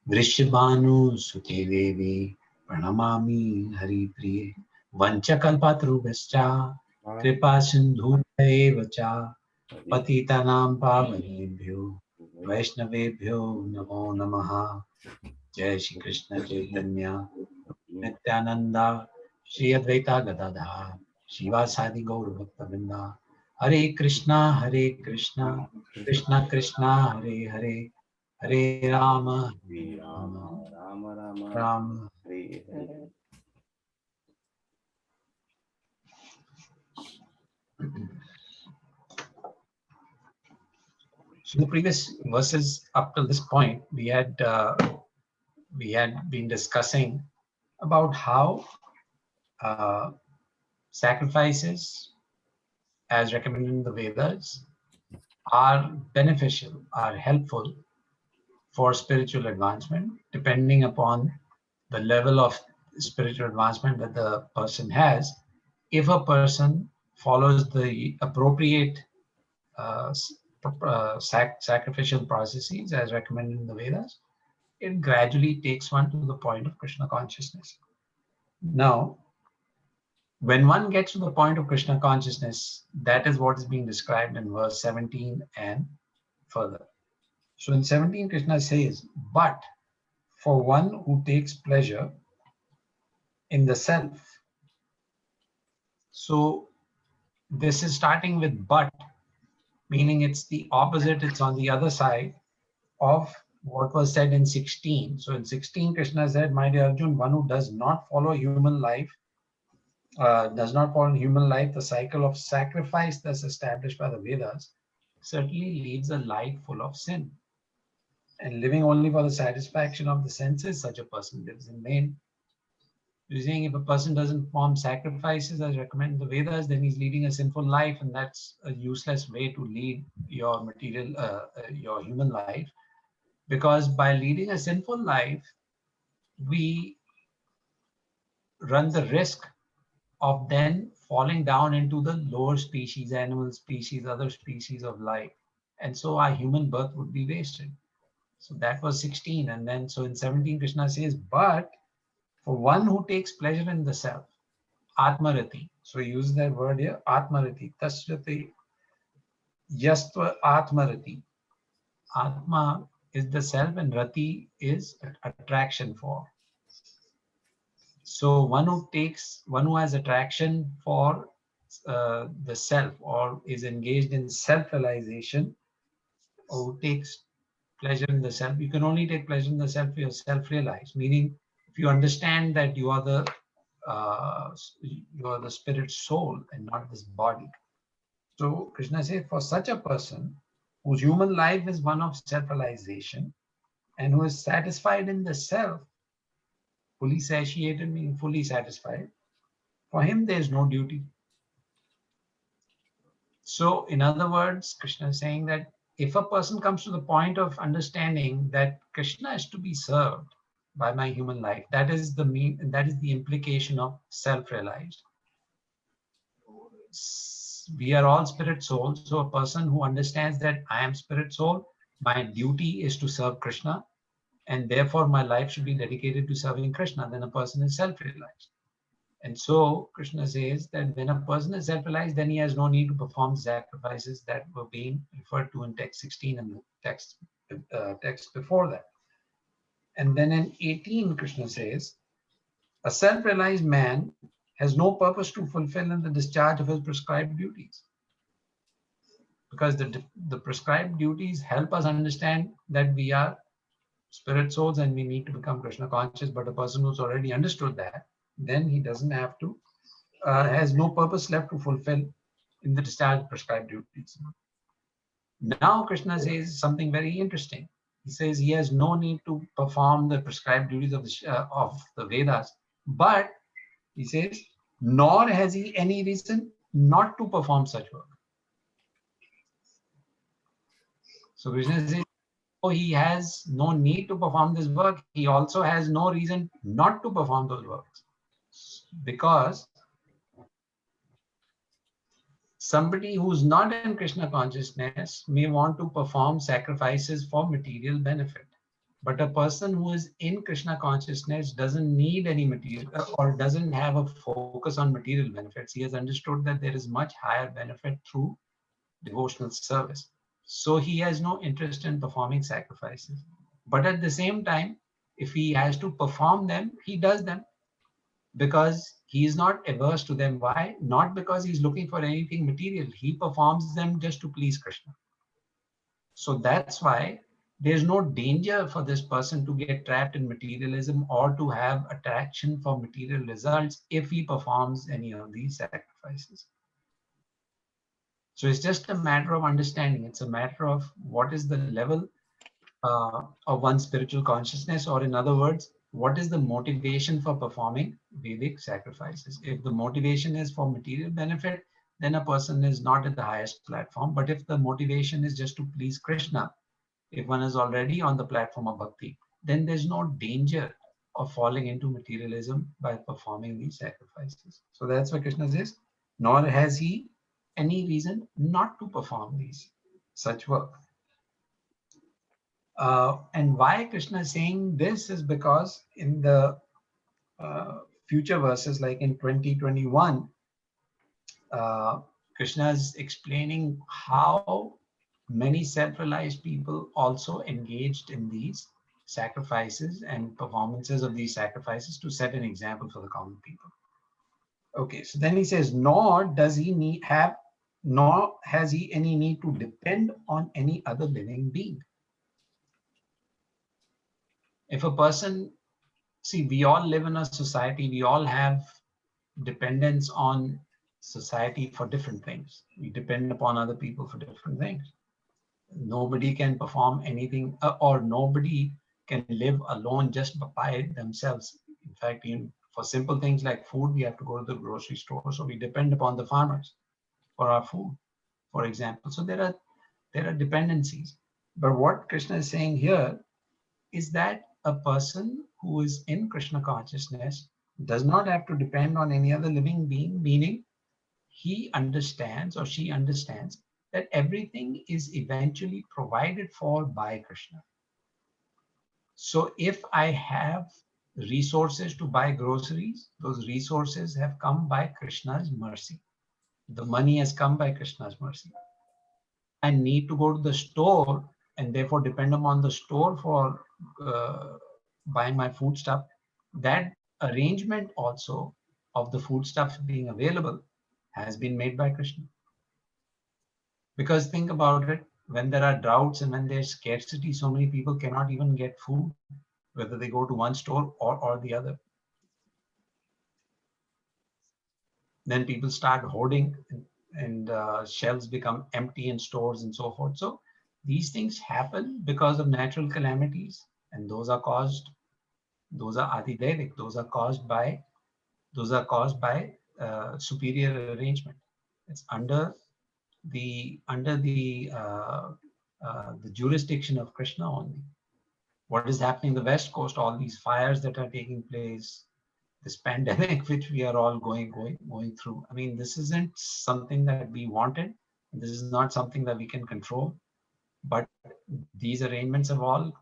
Vrishabhanu Sute Devi Pranamami Hari Priye Vanchakalpatrubhascha Kripa Sindhu Vacha Patitanam Pavanebhyo Vaishnavebhyo Namo Namaha Jai Shri Krishna Chaitanya Nityananda Shri Advaita Gadadhar Shivasadi Gaur Bhaktavinda Hare Krishna Krishna Krishna Hare Hare Hare Rama Rama So the previous verses up till this point, we had been discussing about how sacrifices, as recommended in the Vedas, are beneficial, are helpful for spiritual advancement, depending upon the level of spiritual advancement that the person has. If a person follows the appropriate sacrificial processes as recommended in the Vedas, it gradually takes one to the point of Krishna consciousness. Now, when one gets to the point of Krishna consciousness, that is what is being described in verse 17 and further. So in 17, Krishna says, but for one who takes pleasure in the self. So this is starting with but, meaning it's the opposite, it's on the other side of what was said in 16. So in 16, Krishna said, my dear Arjun, one who does not follow human life, the cycle of sacrifice that's established by the Vedas, certainly leads a life full of sin. And living only for the satisfaction of the senses, such a person lives in vain. You're saying if a person doesn't perform sacrifices as recommended in the Vedas, then he's leading a sinful life, and that's a useless way to lead your your human life. Because by leading a sinful life, we run the risk of then falling down into the lower species, animal species, other species of life. And so our human birth would be wasted. So that was 16. And then so in 17, Krishna says, but for one who takes pleasure in the self, Atmarati. So he uses that word here, Atmarati. Tasrati Yastva Atmarati. Atma is the self and Rati is attraction for. So one who has attraction for the self or is engaged in self-realization or who takes pleasure in the self, you can only take pleasure in the self if you're self-realized, meaning if you understand that you are the spirit soul and not this body. So Krishna says, for such a person whose human life is one of self-realization and who is satisfied in the self, fully satiated meaning fully satisfied, for him there is no duty. So in other words, Krishna is saying that if a person comes to the point of understanding that Krishna is to be served by my human life, that is the implication of self-realized. We are all spirit souls. So a person who understands that I am spirit soul, my duty is to serve Krishna, and therefore my life should be dedicated to serving Krishna, then a person is self-realized. And so Krishna says that when a person is self-realized, then he has no need to perform sacrifices that were being referred to in text 16 and the text before that. And then in 18, Krishna says, a self-realized man has no purpose to fulfill in the discharge of his prescribed duties. Because the prescribed duties help us understand that we are spirit souls and we need to become Krishna conscious. But a person who's already understood that, then he doesn't have to, has no purpose left to fulfill in the discharge of prescribed duties. Now Krishna says something very interesting. He says he has no need to perform the prescribed duties of the Vedas, but he says, nor has he any reason not to perform such work. So Krishna says, oh, he has no need to perform this work. He also has no reason not to perform those works. Because somebody who's not in Krishna consciousness may want to perform sacrifices for material benefit. But a person who is in Krishna consciousness doesn't need any material or doesn't have a focus on material benefits. He has understood that there is much higher benefit through devotional service. So he has no interest in performing sacrifices. But at the same time, if he has to perform them, he does them because he is not averse to them. Why? Not because he's looking for anything material. He performs them just to please Krishna. So that's why there's no danger for this person to get trapped in materialism or to have attraction for material results if he performs any of these sacrifices. So it's just a matter of understanding. It's a matter of what is the level of one's spiritual consciousness, or in other words, what is the motivation for performing Vedic sacrifices? If the motivation is for material benefit, then a person is not at the highest platform. But if the motivation is just to please Krishna, if one is already on the platform of bhakti, then there's no danger of falling into materialism by performing these sacrifices. So that's what Krishna says, nor has he any reason not to perform such work. And why Krishna is saying this is because in the future verses, like in 2021, Krishna is explaining how many self-realized people also engaged in these sacrifices and performances of these sacrifices to set an example for the common people. Okay, so then he says, nor has he any need to depend on any other living being. If a person, see, we all live in a society, we all have dependence on society for different things. We depend upon other people for different things. Nobody can perform anything, or nobody can live alone just by themselves. In fact, for simple things like food, we have to go to the grocery store. So we depend upon the farmers for our food, for example. So there are dependencies. But what Krishna is saying here is that a person who is in Krishna consciousness does not have to depend on any other living being, meaning he understands or she understands that everything is eventually provided for by Krishna. So if I have resources to buy groceries, those resources have come by Krishna's mercy. The money has come by Krishna's mercy. I need to go to the store and therefore depend upon the store for buying my food stuff. That arrangement also of the food stuff being available has been made by Krishna. Because think about it, when there are droughts and when there's scarcity, so many people cannot even get food, whether they go to one store or the other. Then people start hoarding and shelves become empty in stores and so forth. So these things happen because of natural calamities, and those are Adidevic, those are caused by superior arrangement. It's under under the jurisdiction of Krishna only. What is happening in the West Coast, all these fires that are taking place, this pandemic which we are all going through. I mean, this isn't something that we wanted. This is not something that we can control. But these arrangements have all,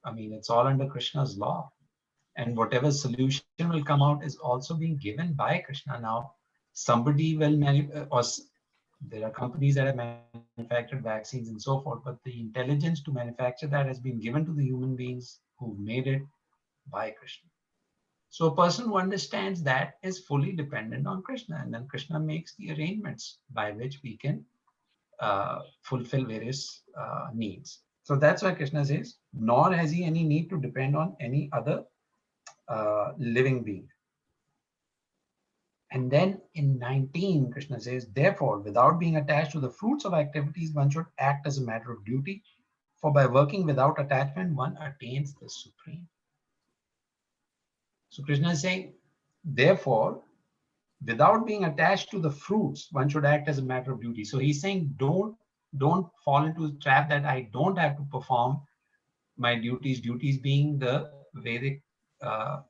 I mean, it's all under Krishna's law. And whatever solution will come out is also being given by Krishna. Now, somebody will, there are companies that have manufactured vaccines and so forth, but the intelligence to manufacture that has been given to the human beings who made it by Krishna. So a person who understands that is fully dependent on Krishna, and then Krishna makes the arrangements by which we can fulfill various needs. So that's why Krishna says, nor has he any need to depend on any other living being. And then in 19, Krishna says, therefore, without being attached to the fruits of activities, one should act as a matter of duty. For by working without attachment, one attains the supreme. So Krishna is saying, therefore, without being attached to the fruits, one should act as a matter of duty. So he's saying, don't fall into the trap that I don't have to perform my duties being the Vedic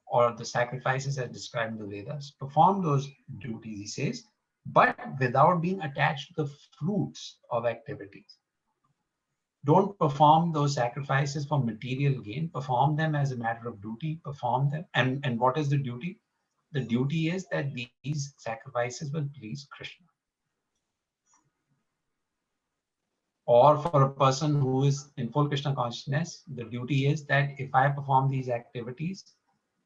or the sacrifices as described in the Vedas. Perform those duties, he says, but without being attached to the fruits of activities. Don't perform those sacrifices for material gain. Perform them as a matter of duty. Perform them. And what is the duty? The duty is that these sacrifices will please Krishna. Or for a person who is in full Krishna consciousness, the duty is that if I perform these activities,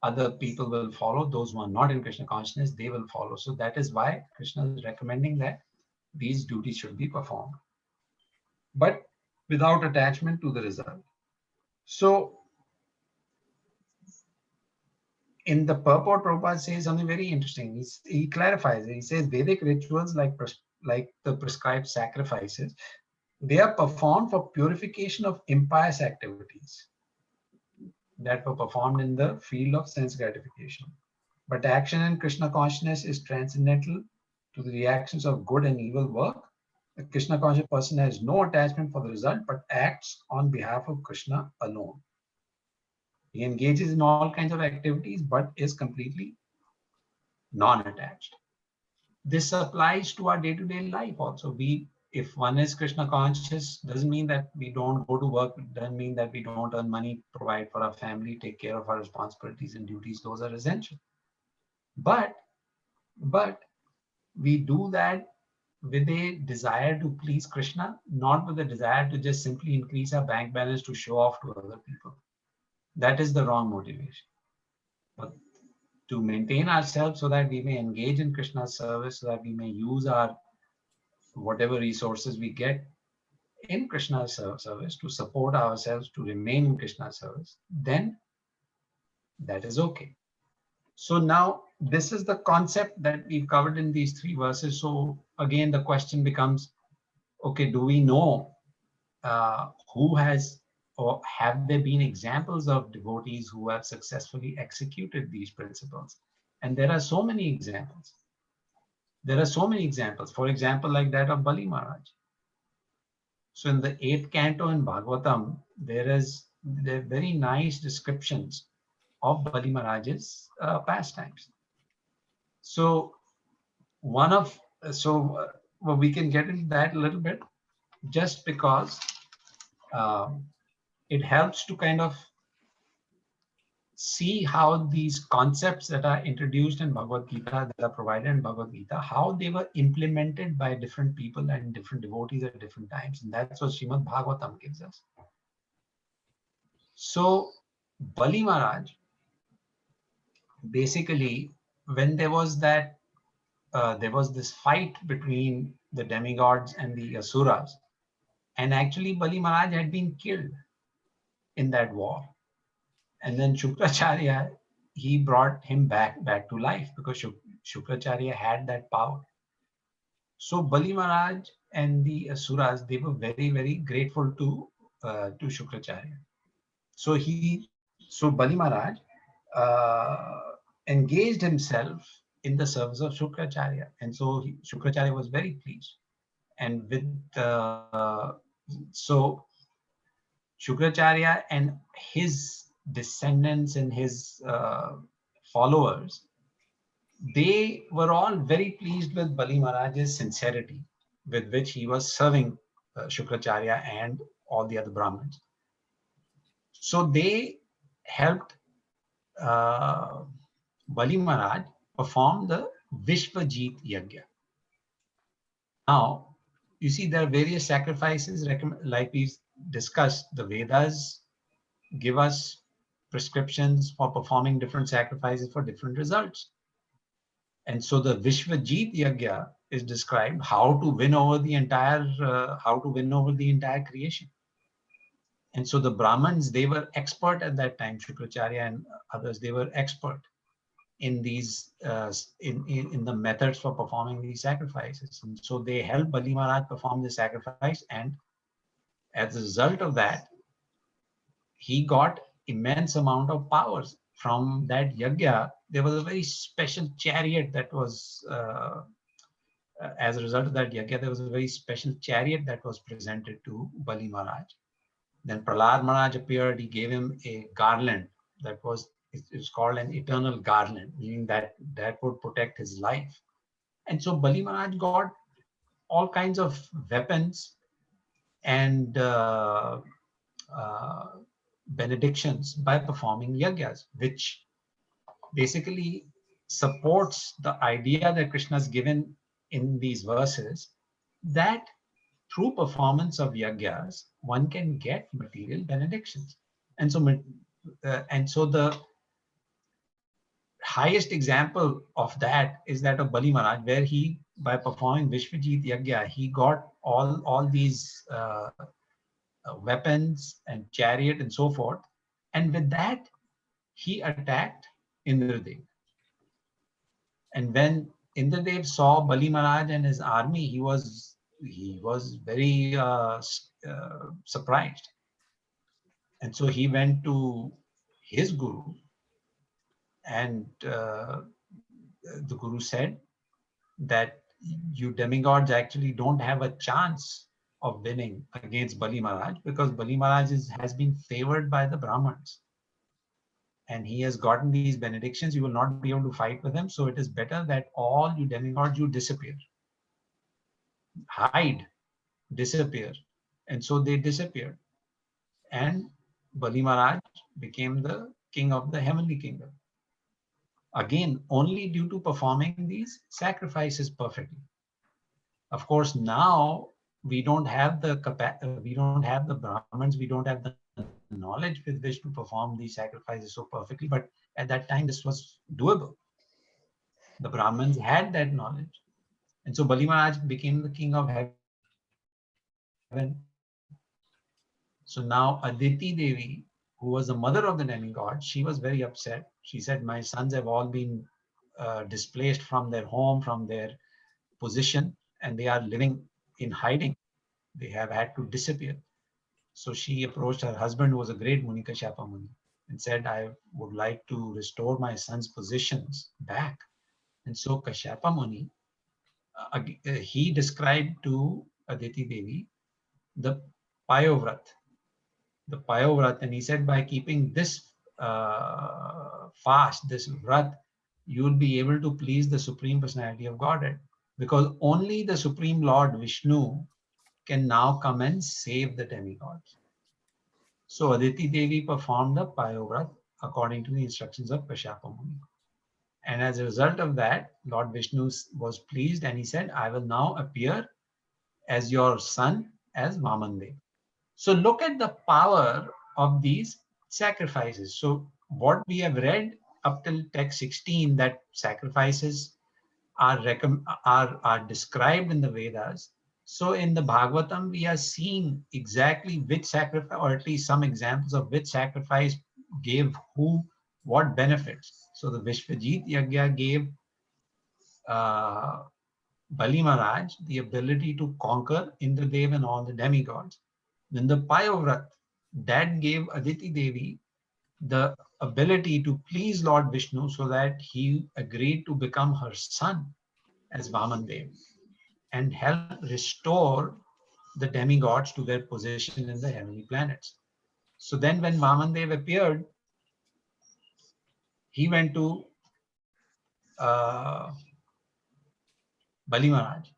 other people will follow. Those who are not in Krishna consciousness, they will follow. So that is why Krishna is recommending that these duties should be performed, but without attachment to the result. So in the purport, Prabhupada says something very interesting. He clarifies it. He says Vedic rituals like the prescribed sacrifices, they are performed for purification of impious activities that were performed in the field of sense gratification. But action in Krishna consciousness is transcendental to the reactions of good and evil work. A Krishna conscious person has no attachment for the result, but acts on behalf of Krishna alone. He engages in all kinds of activities, but is completely non-attached. This applies to our day-to-day life also. If one is Krishna conscious, doesn't mean that we don't go to work, doesn't mean that we don't earn money, provide for our family, take care of our responsibilities and duties. Those are essential. But we do that with a desire to please Krishna, not with a desire to just simply increase our bank balance to show off to other people. That is the wrong motivation. But to maintain ourselves so that we may engage in Krishna's service, so that we may use our whatever resources we get in Krishna's service to support ourselves, to remain in Krishna's service, then that is okay. So now this is the concept that we've covered in these 3 verses. So again, the question becomes, okay, do we know who has, or have there been examples of devotees who have successfully executed these principles? And there are so many examples. There are so many examples. For example, like that of Bali Maharaj. So in the 8th canto in Bhagavatam, there are very nice descriptions of Bali Maharaj's pastimes. So we can get into that a little bit, just because it helps to kind of see how these concepts that are introduced in Bhagavad Gita, that are provided in Bhagavad Gita, how they were implemented by different people and different devotees at different times. And that's what Srimad Bhagavatam gives us. So Bali Maharaj, basically, when there was this fight between the demigods and the asuras, and actually Bali Maharaj had been killed in that war. And then Shukracharya, he brought him back to life, because Shukracharya had that power. So Bali Maharaj and the asuras, they were very, very grateful to Shukracharya. So Bali Maharaj engaged himself in the service of Shukracharya, and so Shukracharya was very pleased. And with so Shukracharya and his descendants and his followers, they were all very pleased with Bali Maharaj's sincerity with which he was serving Shukracharya and all the other Brahmins. So they helped Bali Maharaj perform the Vishwajit Yagya. Now, you see, there are various sacrifices, like we discussed. The Vedas give us prescriptions for performing different sacrifices for different results. And so the Vishwajit Yagya is described how to win over the entire creation. And so the Brahmins, they were expert at that time. Shukracharya and others, they were expert in these in the methods for performing these sacrifices. And so they helped Bali Maharaj perform the sacrifice, and as a result of that, he got immense amount of powers from that yagya. There was a very special chariot that was as a result of that yagya, there was a very special chariot that was presented to Bali Maharaj. Then Prahlad Maharaj appeared. He gave him a garland that was, it's called an eternal garland, meaning that would protect his life. And so Bali Maharaj got all kinds of weapons and benedictions by performing yagyas, which basically supports the idea that Krishna has given in these verses, that through performance of yagyas, one can get material benedictions. And so the highest example of that is that of Bali Maharaj, where he, by performing Vishwajit Yagya, he got all these weapons and chariot and so forth. And with that, he attacked Indradev. And when Indradev saw Bali Maharaj and his army, he was very surprised. And so he went to his guru, and the guru said that you demigods actually don't have a chance of winning against Bali Maharaj, because Bali Maharaj has been favored by the Brahmins. And he has gotten these benedictions. You will not be able to fight with him. So it is better that all you demigods, you disappear. Hide, disappear. And so they disappeared. And Bali Maharaj became the king of the heavenly kingdom. Again, only due to performing these sacrifices perfectly. Of course, now we don't have the Brahmins, we don't have the knowledge with which to perform these sacrifices so perfectly. But at that time, this was doable. The Brahmins had that knowledge. And so Bali Maharaj became the king of heaven. So now Aditi Devi, who was the mother of the demigod, she was very upset. She said, my sons have all been displaced from their home, from their position, and they are living in hiding. They have had to disappear. So she approached her husband, who was a great Muni, Kashyapa Muni, and said, I would like to restore my son's positions back. And so Kashyapa Muni, he described to Aditi Devi the Payovrat, and he said, by keeping this fast, this vrat, you will be able to please the Supreme Personality of Godhead, because only the Supreme Lord Vishnu can now come and save the demigods. So Aditi Devi performed the Payovrat according to the instructions of Kashyapa Muni. And as a result of that, Lord Vishnu was pleased, and he said, I will now appear as your son, as Vamandev. So look at the power of these sacrifices. So what we have read up till text 16, that sacrifices are described in the Vedas. So in the Bhagavatam, we are seeing exactly which sacrifice, or at least some examples of which sacrifice gave who what benefits. So the Vishwajit Yagya gave Bali Maharaj the ability to conquer Indradev and all the demigods. Then the Payovrat, that gave Aditi Devi the ability to please Lord Vishnu, so that he agreed to become her son as Vamandev. and help restore the demigods to their position in the heavenly planets. So then when Vamandev appeared, he went to Bali Maharaj.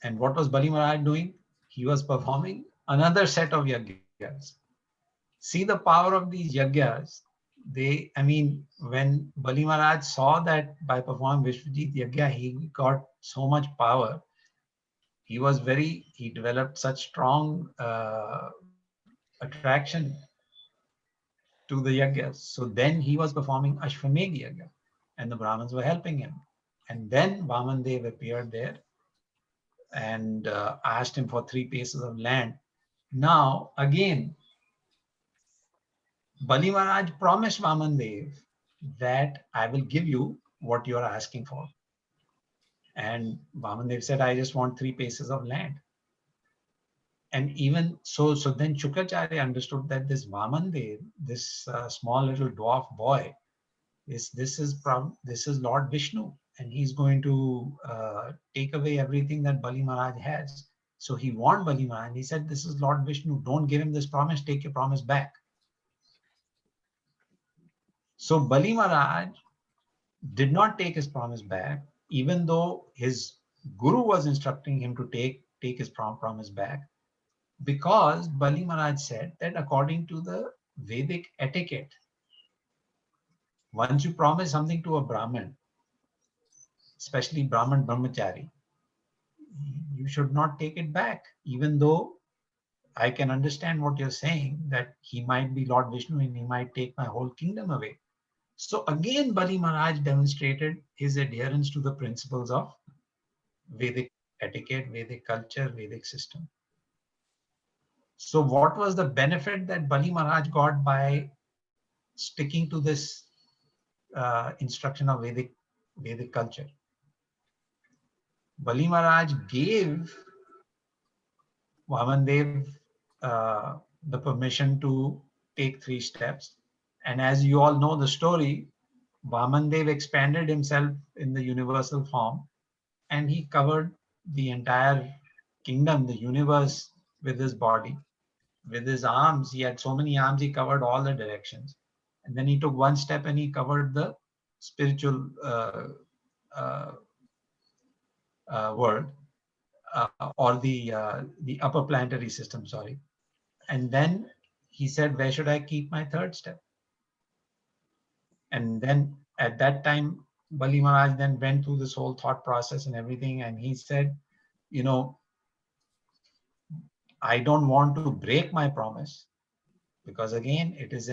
And what was Bali Maharaj doing? He was performing another set of yagyas. See the power of these yagyas. When Bali Maharaj saw that by performing Vishwajit Yagya, he got so much power. He developed such strong attraction to the yagyas. So then he was performing Ashwamedh Yagya, and the Brahmins were helping him. And then Vamandev appeared there and asked him for 3 pieces of land. Now, again, Bali Maharaj promised Vamandev that I will give you what you are asking for. And Vamandev said, I just want 3 pieces of land. And even so then Shukracharya understood that this Vamandev, this small little dwarf boy, this is Lord Vishnu, and he's going to take away everything that Bali Maharaj has. So he warned Bali Maharaj, and he said, this is Lord Vishnu, don't give him this promise, take your promise back. So Bali Maharaj did not take his promise back, even though his guru was instructing him to take his promise back, because Bali Maharaj said that according to the Vedic etiquette, once you promise something to a Brahmin, especially Brahman Brahmachari, you should not take it back, even though I can understand what you're saying, that he might be Lord Vishnu and he might take my whole kingdom away. So again, Bali Maharaj demonstrated his adherence to the principles of Vedic etiquette, Vedic culture, Vedic system. So what was the benefit that Bali Maharaj got by sticking to this instruction of Vedic culture? Bali Maharaj gave Vamandev the permission to take 3 steps. And as you all know the story, Vamandev expanded himself in the universal form, and he covered the entire kingdom, the universe, with his body. With his arms, he had so many arms, he covered all the directions. And then he took 1 step and he covered the spiritual world, or the upper planetary system, sorry. And then he said, where should I keep my 3rd step? And then at that time, Bali Maharaj then went through this whole thought process and everything. And he said, I don't want to break my promise, because again, it is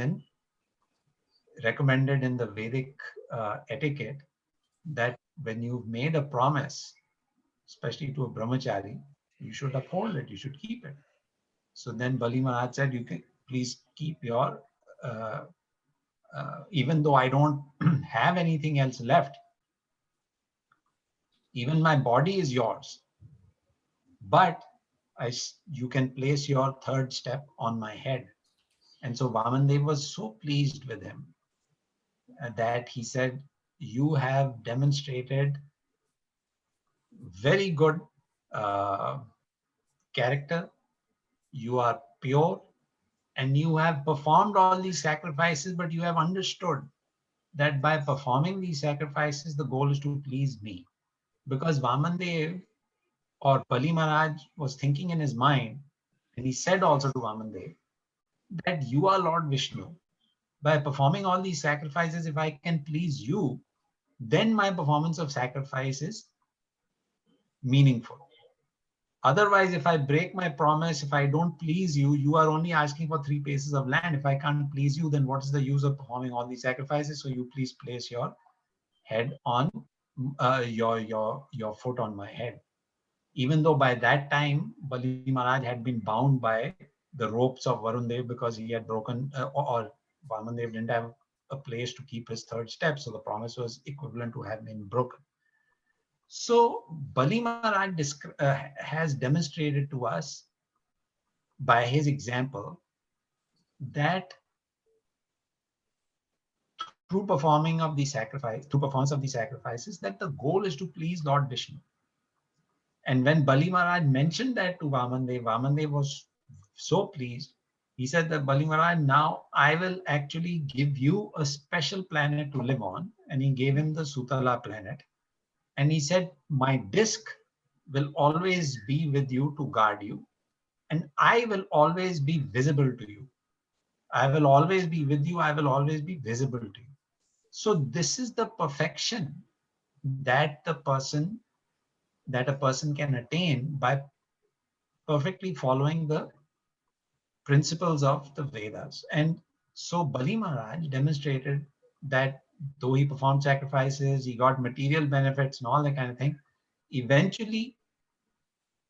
recommended in the Vedic etiquette that when you've made a promise, especially to a brahmachari, you should uphold it, you should keep it. So then Bali Maharaj said, you can please keep your, even though I don't have anything else left, even my body is yours, but you can place your 3rd step on my head. And so Vamandev was so pleased with him that he said, you have demonstrated very good character, you are pure, and you have performed all these sacrifices, but you have understood that by performing these sacrifices, the goal is to please me. Because Vamandev or Bali Maharaj was thinking in his mind, and he said also to Vamandev, that you are Lord Vishnu. By performing all these sacrifices, if I can please you, then my performance of sacrifice is meaningful. Otherwise, if I break my promise, if I don't please you, you are only asking for 3 pieces of land. If I can't please you, then what is the use of performing all these sacrifices? So you please place your head on your foot on my head. Even though by that time, Bali Maharaj had been bound by the ropes of Varun Dev, because he had broken, or Vamandev didn't have a place to keep his 3rd step. So the promise was equivalent to have been broken. So Bali Maharaj has demonstrated to us by his example that through performance of the sacrifices, that the goal is to please Lord Vishnu. And when Bali Maharaj mentioned that to Vamandev, Vamandev was so pleased. He said that Bali Maharaj, now I will actually give you a special planet to live on. And he gave him the Sutala planet. And he said, my disc will always be with you to guard you. And I will always be visible to you. I will always be with you. I will always be visible to you. So this is the perfection that a person can attain by perfectly following the principles of the Vedas. And so Bali Maharaj demonstrated that though he performed sacrifices, he got material benefits and all that kind of thing, eventually,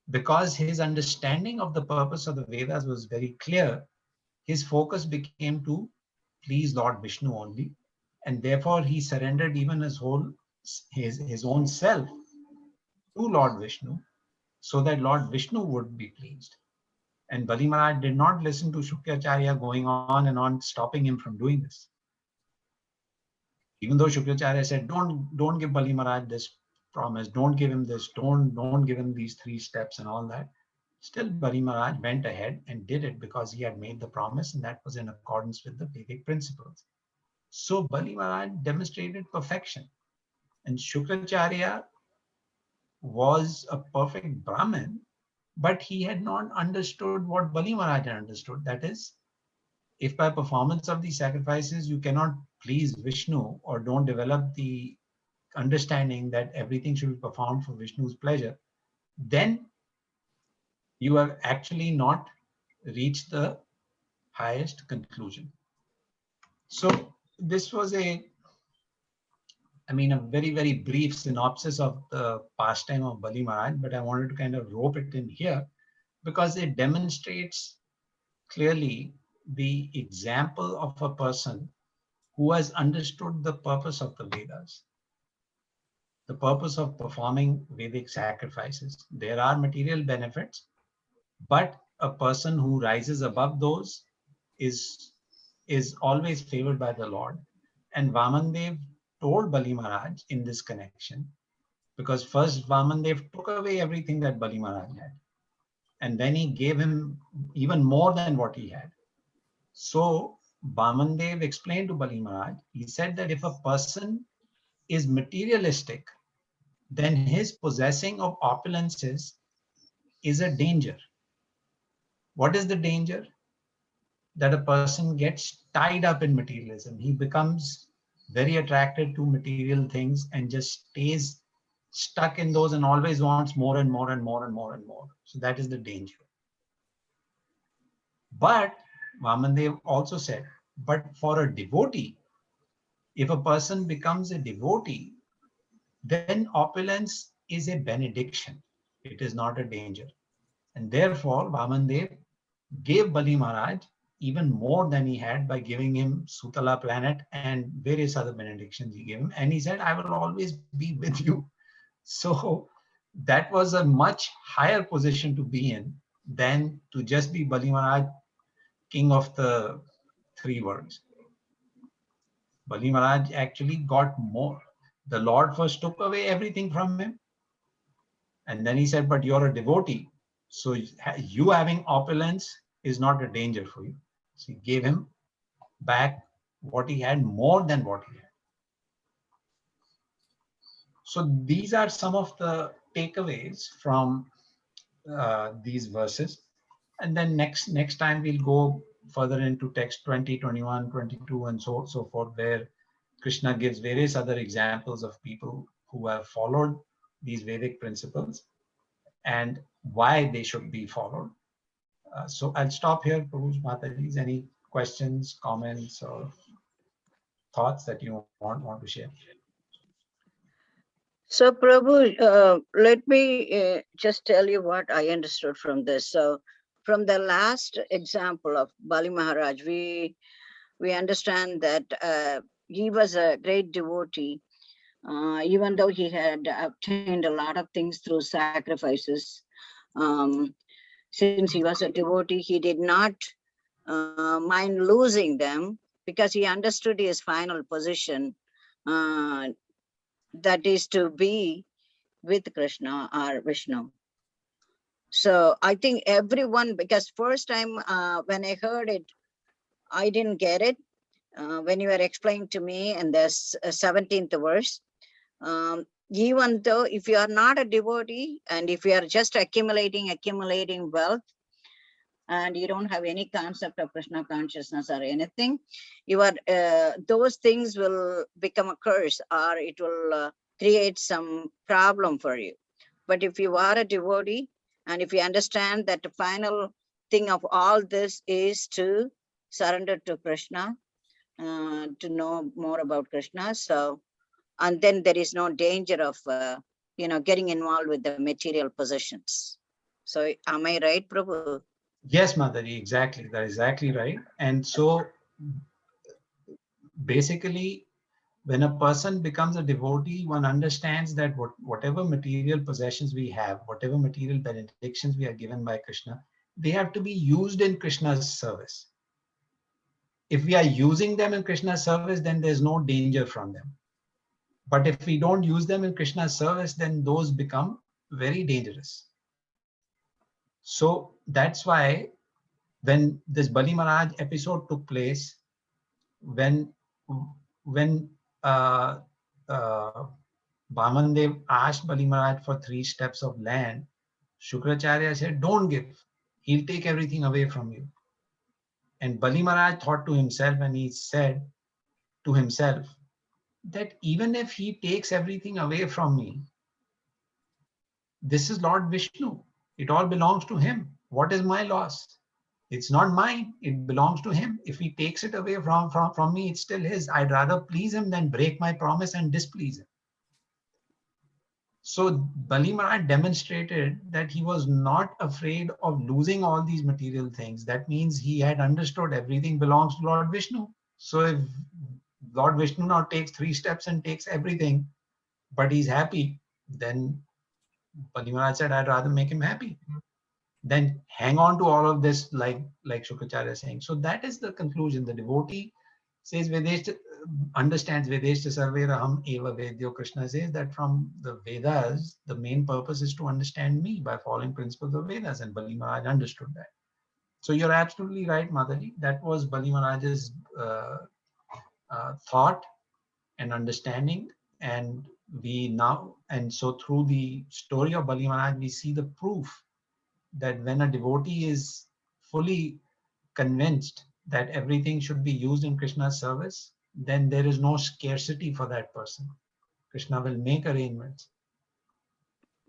because his understanding of the purpose of the Vedas was very clear, his focus became to please Lord Vishnu only. And therefore he surrendered even his own self to Lord Vishnu, so that Lord Vishnu would be pleased. And Bali Maharaj did not listen to Shukracharya going on and on, stopping him from doing this. Even though Shukracharya said, don't give Bali Maharaj this promise, don't give him this, don't give him these 3 steps and all that. Still, Bali Maharaj went ahead and did it because he had made the promise, and that was in accordance with the Vedic principles. So Bali Maharaj demonstrated perfection. And Shukracharya was a perfect Brahmin, but he had not understood what Bali Maharaj had understood. That is, if by performance of these sacrifices you cannot please Vishnu or don't develop the understanding that everything should be performed for Vishnu's pleasure, then you have actually not reached the highest conclusion. So this was a very, very brief synopsis of the pastime of Bali Maharaj, but I wanted to kind of rope it in here because it demonstrates clearly the example of a person who has understood the purpose of the Vedas, the purpose of performing Vedic sacrifices. There are material benefits, but a person who rises above those is always favored by the Lord. And Vamandev told Bali Maharaj in this connection, because first Vamandev took away everything that Bali Maharaj had, and then he gave him even more than what he had. So Vamandev explained to Bali Maharaj, he said that if a person is materialistic, then his possessing of opulences is a danger. What is the danger? That a person gets tied up in materialism. He becomes very attracted to material things and just stays stuck in those and always wants more and more and more and more and more. So that is the danger. But Vamandev also said, but for a devotee, if a person becomes a devotee, then opulence is a benediction. It is not a danger. And therefore, Vamandev gave Bali Maharaj even more than he had by giving him Sutala planet and various other benedictions he gave him. And he said, I will always be with you. So that was a much higher position to be in than to just be Bali Maharaj, king of the 3 worlds. Bali Maharaj actually got more. The Lord first took away everything from him. And then he said, but you're a devotee. So you having opulence is not a danger for you. So he gave him back what he had, more than what he had. So these are some of the takeaways from these verses. And then next time we'll go further into text 20, 21, 22, and so forth, where Krishna gives various other examples of people who have followed these Vedic principles and why they should be followed. So I'll stop here, Prabhu, Mataji. Any questions, comments, or thoughts that you want to share? So Prabhu, let me just tell you what I understood from this. So from the last example of Bali Maharaj, we understand that he was a great devotee, even though he had obtained a lot of things through sacrifices. Since he was a devotee, he did not mind losing them because he understood his final position, that is to be with Krishna or Vishnu. So I think everyone, because first time when I heard it, I didn't get it. When you were explaining to me in the 17th verse, even though if you are not a devotee and if you are just accumulating wealth, and you don't have any concept of Krishna consciousness or anything, you are those things will become a curse, or it will create some problem for you. But if you are a devotee, and if you understand that the final thing of all this is to surrender to Krishna, to know more about Krishna, so, and then there is no danger of getting involved with the material possessions. So am I right, Prabhu? Yes, Madhuri, exactly. That's exactly right. And so basically, when a person becomes a devotee, one understands that whatever material possessions we have, whatever material benedictions we are given by Krishna, they have to be used in Krishna's service. If we are using them in Krishna's service, then there's no danger from them. But if we don't use them in Krishna's service, then those become very dangerous. So that's why when this Bali Maharaj episode took place, when uh, uh, Bamandev asked Bali Maharaj for 3 steps of land, Shukracharya said, don't give. He'll take everything away from you. And Bali Maharaj thought to himself, and he said to himself, that even if he takes everything away from me, this is Lord Vishnu. It all belongs to him. What is my loss? It's not mine. It belongs to him. If he takes it away from me, it's still his. I'd rather please him than break my promise and displease him. So Bali Maharaj demonstrated that he was not afraid of losing all these material things. That means he had understood everything belongs to Lord Vishnu. So if Lord Vishnu now takes 3 steps and takes everything, but he's happy, then Bali Maharaj said, I'd rather make him happy than hang on to all of this, like Shukracharya is saying. So that is the conclusion. The devotee says, understands Vedeshta Sarveraham Eva Vedyo. Krishna says that from the Vedas, the main purpose is to understand me by following principles of Vedas, and Bali Maharaj understood that. So you're absolutely right, Madhuri. That was Bali Maharaj's thought and understanding, and so through the story of Bali Maharaj, we see the proof that when a devotee is fully convinced that everything should be used in Krishna's service, then there is no scarcity for that person. Krishna will make arrangements.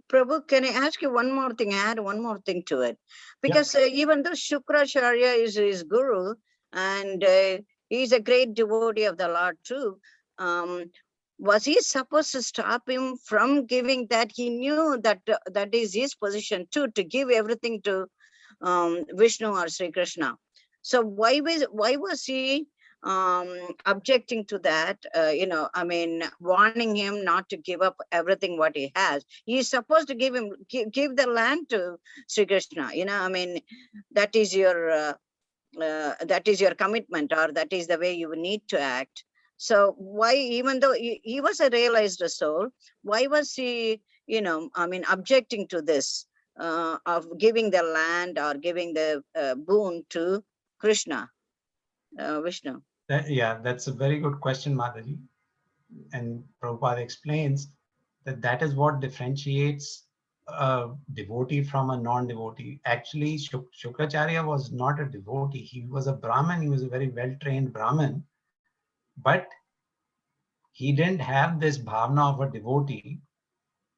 Prabhu, can I ask you one more thing, add one more thing to it? Because even though Shukracharya is his guru, and he's a great devotee of the Lord too, was he supposed to stop him from giving that? He knew that that is his position too, to give everything to Vishnu or Sri Krishna. So why was he objecting to that? Warning him not to give up everything what he has. He's supposed to give the land to Sri Krishna. That is your commitment, or that is the way you need to act. So why, even though he was a realized soul, why was he objecting to this of giving the land or giving the boon to Krishna, Vishnu? That's a very good question, Madhuri. And Prabhupada explains that is what differentiates a devotee from a non-devotee. Actually, Shukracharya was not a devotee. He was a Brahmin. He was a very well-trained Brahmin. But he didn't have this bhavna of a devotee.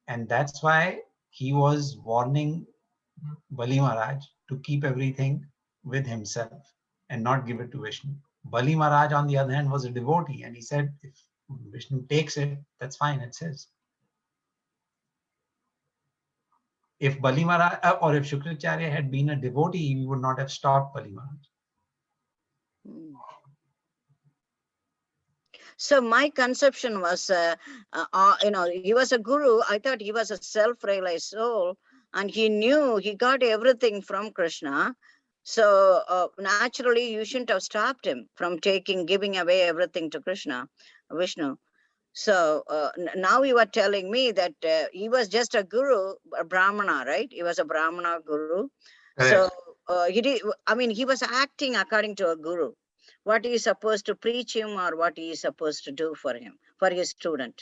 And that's why he was warning Bali Maharaj to keep everything with himself and not give it to Vishnu. Bali Maharaj, on the other hand, was a devotee, and he said, if Vishnu takes it, that's fine, it's his. If Bali Maharaj or if Shukracharya had been a devotee, he would not have stopped Bali Maharaj. So my conception was, he was a guru. I thought he was a self-realized soul, and he knew he got everything from Krishna. So naturally, you shouldn't have stopped him from giving away everything to Krishna, Vishnu. So now you are telling me that he was just a guru, a brahmana, right? He was a brahmana guru. So he did, I mean, he was acting according to a guru. What he is supposed to preach him or what he is supposed to do for him, for his student.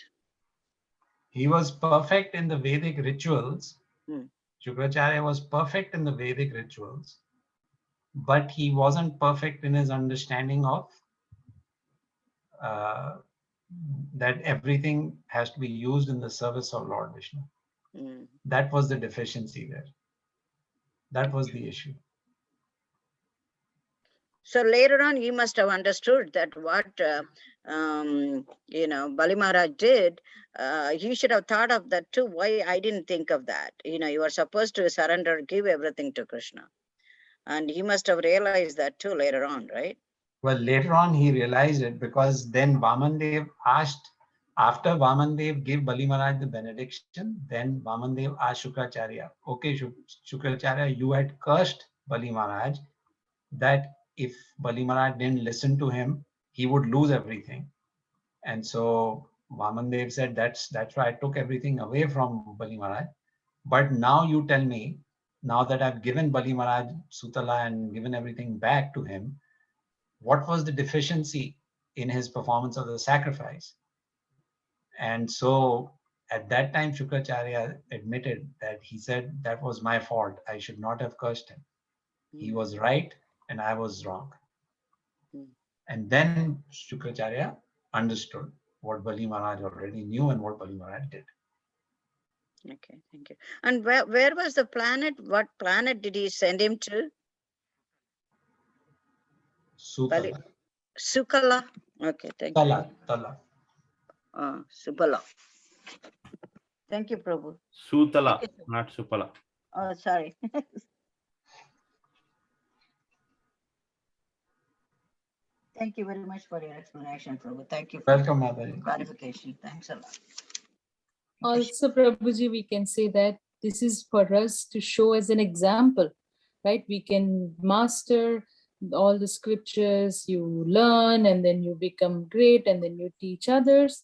He was perfect in the Vedic rituals. Hmm. Shukracharya was perfect in the Vedic rituals, but he wasn't perfect in his understanding of that everything has to be used in the service of Lord Vishnu. Hmm. That was the deficiency there. That was the issue. So later on, he must have understood that what Bali Maharaj did. He should have thought of that too. Why I didn't think of that? You are supposed to surrender, give everything to Krishna, and he must have realized that too later on, right? Well, later on he realized it, because then Vamandev asked, after Vamandev gave Bali Maharaj the benediction, then Vamandev asked Shukracharya, okay, Shukracharya, you had cursed Bali Maharaj that if Bali Maharaj didn't listen to him, he would lose everything. And so Vamandev said, that's why I took everything away from Bali Maharaj. But now you tell me, now that I've given Bali Maharaj Sutala and given everything back to him, what was the deficiency in his performance of the sacrifice? And so at that time, Shukracharya admitted that he said, that was my fault. I should not have cursed him. He was right and I was wrong. And then Shukracharya understood what Bali Maharaj already knew and what Bali Maharaj did. Okay, thank you. And where was the planet? What planet did he send him to? Sutala. Sukala. Okay, thank you. Tala. Supala. Thank you, Prabhu. Sutala, not Supala. Oh, sorry. Thank you very much for your explanation, Prabhu. Thank you for Welcome, Mataji. clarification. Thanks a lot. Also, Prabhuji, we can say that this is for us to show as an example, right? We can master all the scriptures, you learn, and then you become great, and then you teach others.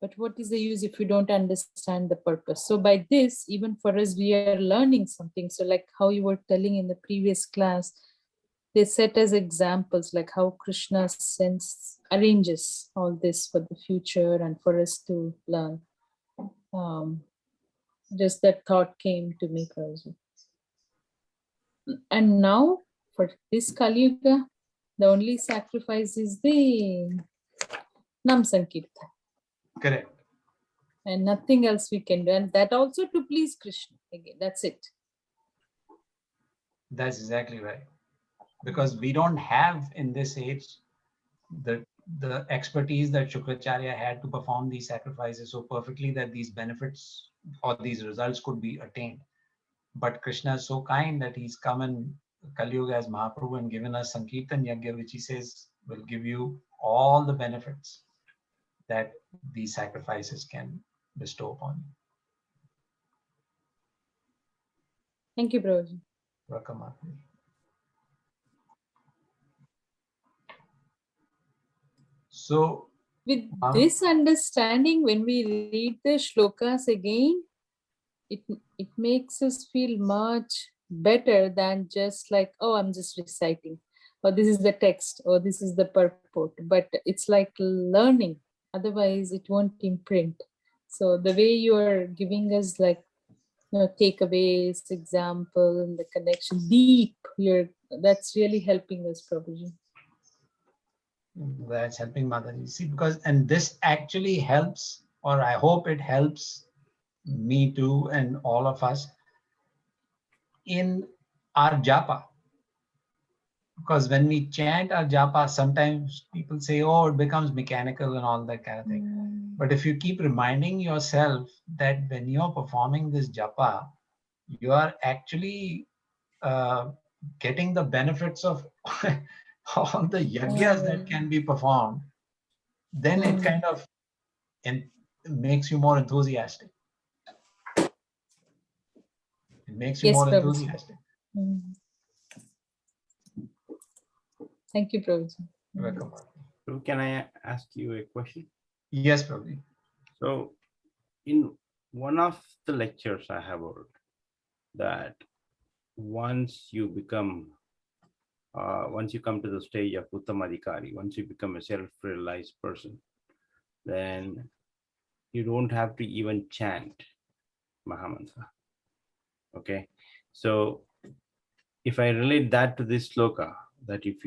But what is the use if you don't understand the purpose? So by this, even for us, we are learning something. So like how you were telling in the previous class, they set as examples, like how Krishna arranges all this for the future and for us to learn. Just that thought came to me, Prabhuji. And now for this Kali Yuga, the only sacrifice is the Nam Sankirtan. Correct. And nothing else we can do. And that also to please Krishna. Again, that's it. That's exactly right. Because we don't have in this age the expertise that Shukracharya had to perform these sacrifices so perfectly that these benefits or these results could be attained. But Krishna is so kind that he's come in Kali Yuga as Mahaprabhu and given us Sankirtan Yajna, which he says will give you all the benefits that these sacrifices can bestow upon you. Thank you, Prabhuji. Welcome, Mahaprabhu. So with this understanding, when we read the shlokas again, it makes us feel much better than just like, oh, I'm just reciting, or this is the text, or this is the purport. But it's like learning. Otherwise, it won't imprint. So the way you are giving us like, takeaways, example, and the connection deep, that's really helping us, Prabhuji. That's helping Mataji. See, and this actually helps, or I hope it helps me too and all of us in our japa. Because when we chant our japa, sometimes people say, oh, it becomes mechanical and all that kind of thing. But if you keep reminding yourself that when you're performing this japa, you are actually getting the benefits of all the yajnas that can be performed, then it kind of makes you more enthusiastic. It makes you more enthusiastic. Thank you, Prabhuji. Welcome. So can I ask you a question? Yes, Prabhuji. So in one of the lectures I have heard that once you come to the stage of Uttamadhikari, once you become a self-realized person, then you don't have to even chant Mahamantra. Okay, so if I relate that to this sloka, that if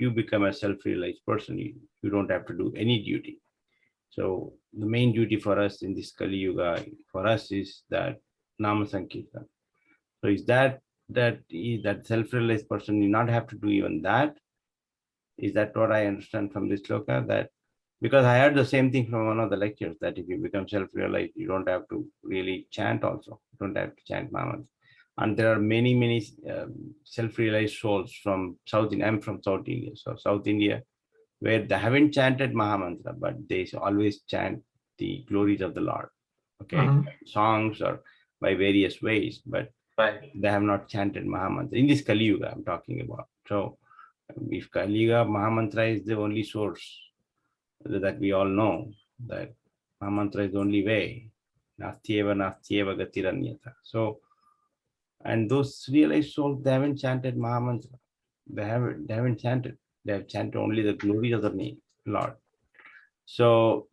you become a self-realized person, you don't have to do any duty. So the main duty for us in this Kali Yuga, for us, is that Nama Sankirtan. So is that self-realized person you not have to do even that? Is that what I understand from this sloka? That because I heard the same thing from one of the lectures, that if you become self-realized, you don't have to really chant also. You don't have to chant Mahamantra. And there are many self-realized souls from South India. I'm from South India. So South India, where they haven't chanted Mahamantra, but they always chant the glories of the Lord. Okay, songs or by various ways, but they have not chanted Mahamantra. In this Kali Yuga, I'm talking about. So if Kali Yuga, Mahamantra is the only source that we all know, that Mahamantra is the only way. Nastyeva gatiranyata. So, and those realized souls, they haven't chanted Mahamantra. They haven't chanted. They have chanted only the glory of the name, Lord. So,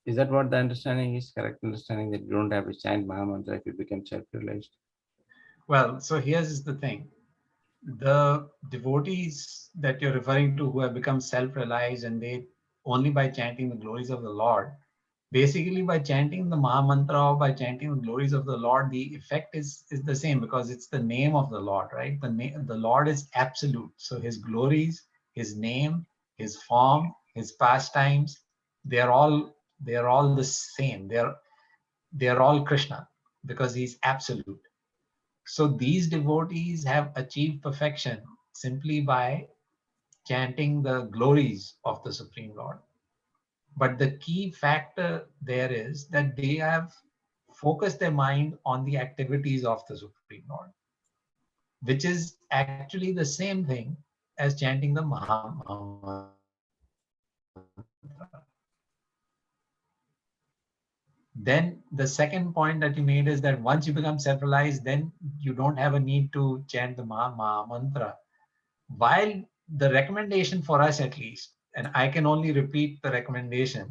is that what the understanding is? Correct understanding that you don't have to chant Mahamantra if you become self-realized? Well, so here's the thing. The devotees that you're referring to who have become self-realized, and they only by chanting the glories of the Lord, basically by chanting the Mahamantra or by chanting the glories of the Lord, the effect is the same, because it's the name of the Lord, right? The Lord is absolute. So his glories, his name, his form, his pastimes, they're all the same. They're all Krishna, because he's absolute. So these devotees have achieved perfection simply by chanting the glories of the Supreme Lord. But the key factor there is that they have focused their mind on the activities of the Supreme Lord, which is actually the same thing as chanting the Mahamantra. Then the second point that you made is that once you become self-realized, then you don't have a need to chant the Mahamantra. While the recommendation for us, at least, and I can only repeat the recommendation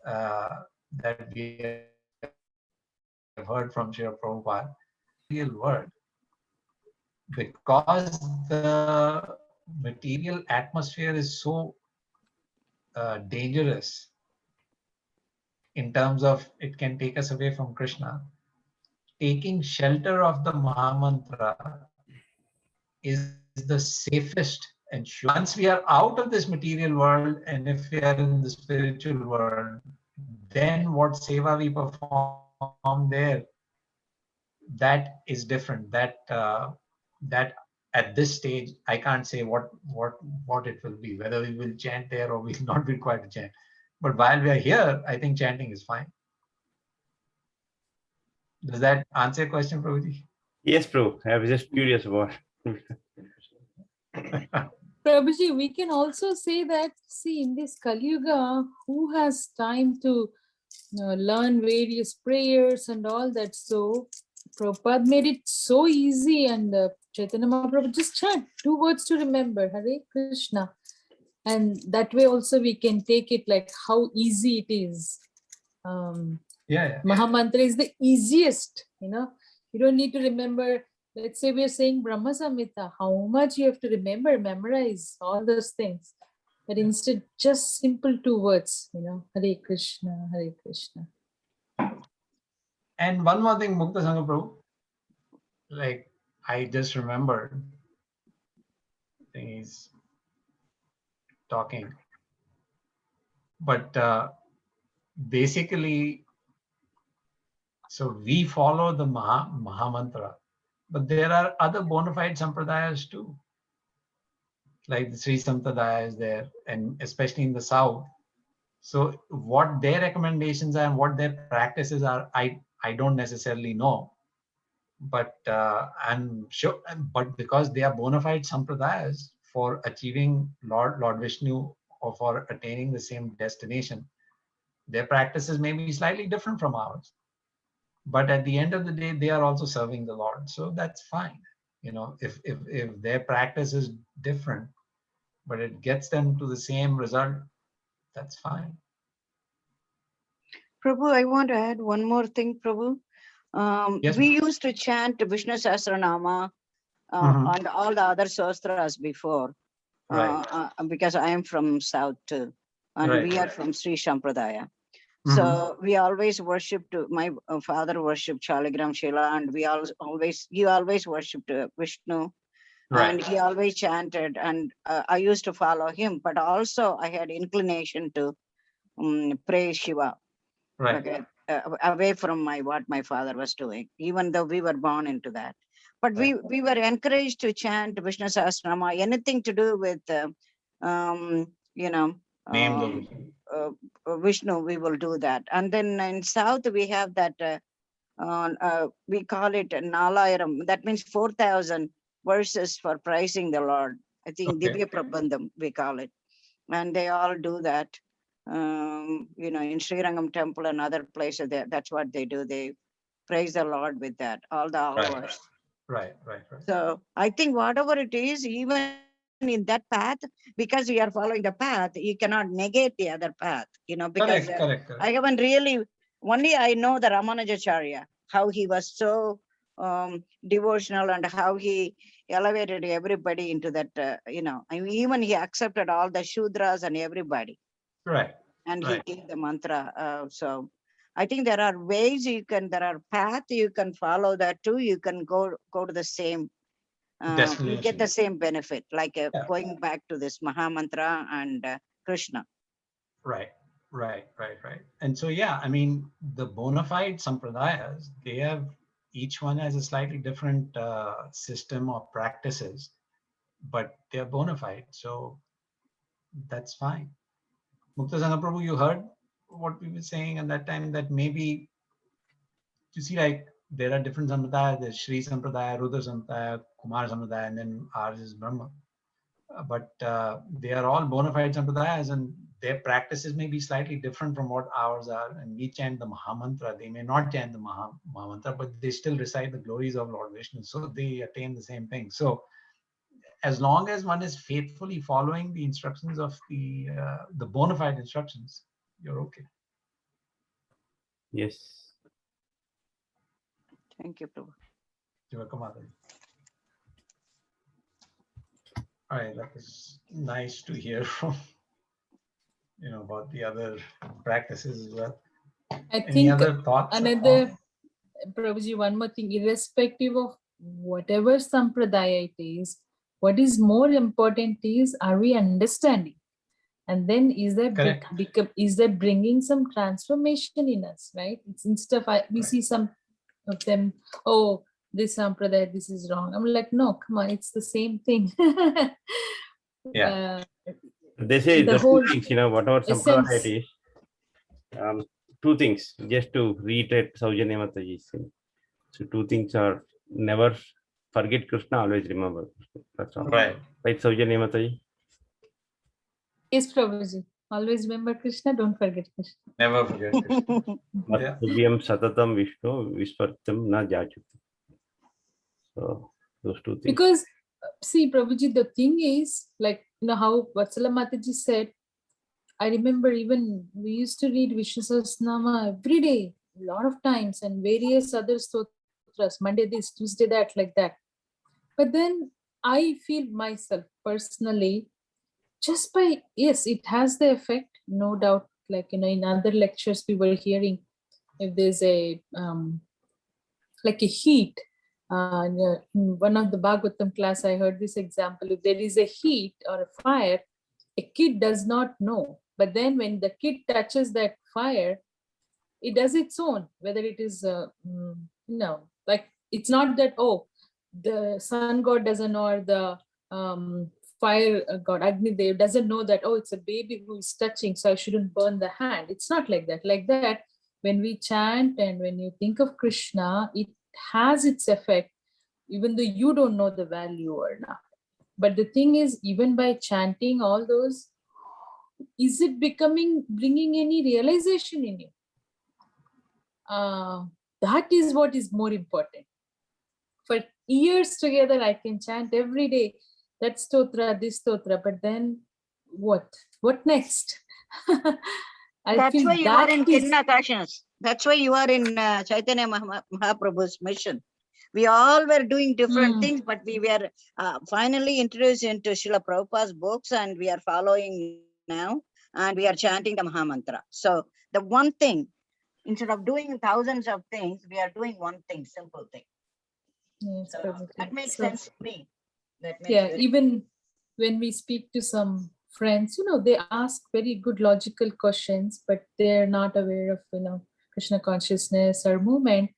that we have heard from Srila Prabhupada, real word, because the material atmosphere is so dangerous in terms of it can take us away from Krishna. Taking shelter of the Mahamantra is the safest and sure. Once we are out of this material world, and if we are in the spiritual world, then what seva we perform there, that is different. That at this stage, I can't say what it will be, whether we will chant there or we will not be required to chant. But while we are here, I think chanting is fine. Does that answer your question, Prabhuji? Yes, Prabhu. I was just curious about. Prabhuji, we can also say that, see, in this Kali Yuga, who has time to learn various prayers and all that? So Prabhupada made it so easy, and Chaitanya Mahaprabhu just chant 2 words to remember, Hare Krishna. And that way also we can take it like how easy it is. Mahamantra is the easiest, you don't need to remember. Let's say we're saying Brahma Samhita, how much you have to remember, memorize all those things. But instead, just simple 2 words, Hare Krishna, Hare Krishna. And one more thing, Mukta Sangha Prabhu, like I just remembered, I think he's talking, but basically, so we follow the Mahamantra, but there are other bona fide sampradayas too, like the Sri Sampradaya is there, and especially in the South. So what their recommendations are and what their practices are, I don't necessarily know, but I'm sure, but because they are bona fide sampradayas for achieving Lord Vishnu or for attaining the same destination, Their practices may be slightly different from ours, but at the end of the day, they are also serving the Lord. So that's fine. You know, if their practice is different, but it gets them to the same result, that's fine. Prabhu, I want to add one more thing, Prabhu. Yes, We used to chant Vishnu Sahasranama and all the other sastras before, right, because I am from South too, and right. we are from Sri Sampradaya. So we always worshipped, my father worshipped Shaligram Shila, and he always worshipped Vishnu, Right. and he always chanted, and I used to follow him, but also I had inclination to praise Shiva. Right. Okay, away from what my father was doing, even though we were born into that. But we were encouraged to chant Vishnu Sahasranama, anything to do with, you know, Vishnu, we will do that. And then in South, we have that, we call it Nalayaram. That means 4,000 verses for praising the Lord. I think Divya Prabandham, we call it. And they all do that. You know, in Sri Rangam temple and other places, that's what they do. They praise the Lord with that, all the hours. Right. So I think whatever it is, even in that path, because we are following the path, you cannot negate the other path, you know, because Correct. I haven't really, only I know the Ramanujacharya, how he was so devotional and how he elevated everybody into that, you know, I mean, even he accepted all the Shudras and everybody. Right. And he gave the mantra. So I think there are ways there are paths you can follow that too. You can go to the same, you get the same benefit, like going back to this Mahamantra and Krishna. Right. And so, yeah, I mean, the bona fide sampradayas, they have, each one has a slightly different system of practices, but they're bona fide. So that's fine. Mukta Sangha Prabhu, you heard what we were saying at that time, that maybe, you see, like, there are different sampradayas. There's Shri Sampradaya, Rudra Sampradaya, Kumar Sampradaya, and then ours is Brahma. But they are all bona fide sampradayas, and their practices may be slightly different from what ours are. And we chant the Mahamantra. They may not chant the Mahamantra, but they still recite the glories of Lord Vishnu. So they attain the same thing. So as long as one is faithfully following the instructions of the bona fide instructions, you're okay. Yes. Thank you, Prabhu. You're welcome, Adil. All right, that was nice to hear from, you know, about the other practices as well. Any other thoughts? Prabhuji, one more thing, irrespective of whatever sampradaya it is, what is more important is, are we understanding? And then is that bringing some transformation in us, right? It's instead of we see some of them, oh, this sampradaya, this is wrong. I'm like, no, come on, it's the same thing. They say the two things, you know, whatever sampradaya it is, two things, just to reiterate Saujanya Mataji. So two things are, never forget Krishna, always remember Krishna. That's all. Right, Saujanya Mataji? Yes, Prabhuji. Always remember Krishna, don't forget Krishna. Never forget Krishna. Matubhyam satatam Vishnu visvartam na jachutam. So those two things. Because see, Prabhuji, the thing is, like, you know how Vatsala Mataji said, I remember even we used to read Vishnu Sahasranama every day, a lot of times, and various other stotras, Monday this, Tuesday that, like that. But then I feel myself personally, just by, yes, it has the effect, no doubt. Like, you know, in other lectures we were hearing, if there's a like a heat, in one of the Bhagavatam class, I heard this example. If there is a heat or a fire, a kid does not know, but then when the kid touches that fire, it does its own, whether it is like, it's not that, oh, the sun god doesn't know, or the fire god Agni Dev doesn't know that, oh, it's a baby who is touching, so I shouldn't burn the hand. It's not like that. Like that, when we chant and when you think of Krishna, it has its effect, even though you don't know the value or not. But the thing is, even by chanting all those, is it bringing any realization in you? That is what is more important. For years together, I can chant every day that stotra, this stotra, but then what? What next? That's why you are in Kirnakashas. That's why you are in Chaitanya Mahaprabhu's mission. We all were doing different things, but we were finally introduced into Srila Prabhupada's books, and we are following now, and we are chanting the Mahamantra. So the one thing, instead of doing thousands of things, we are doing one thing, simple thing. Yes, So that makes so, sense to me. That makes yeah, even when we speak to some friends, they ask very good logical questions, but they're not aware of, Krishna consciousness or movement.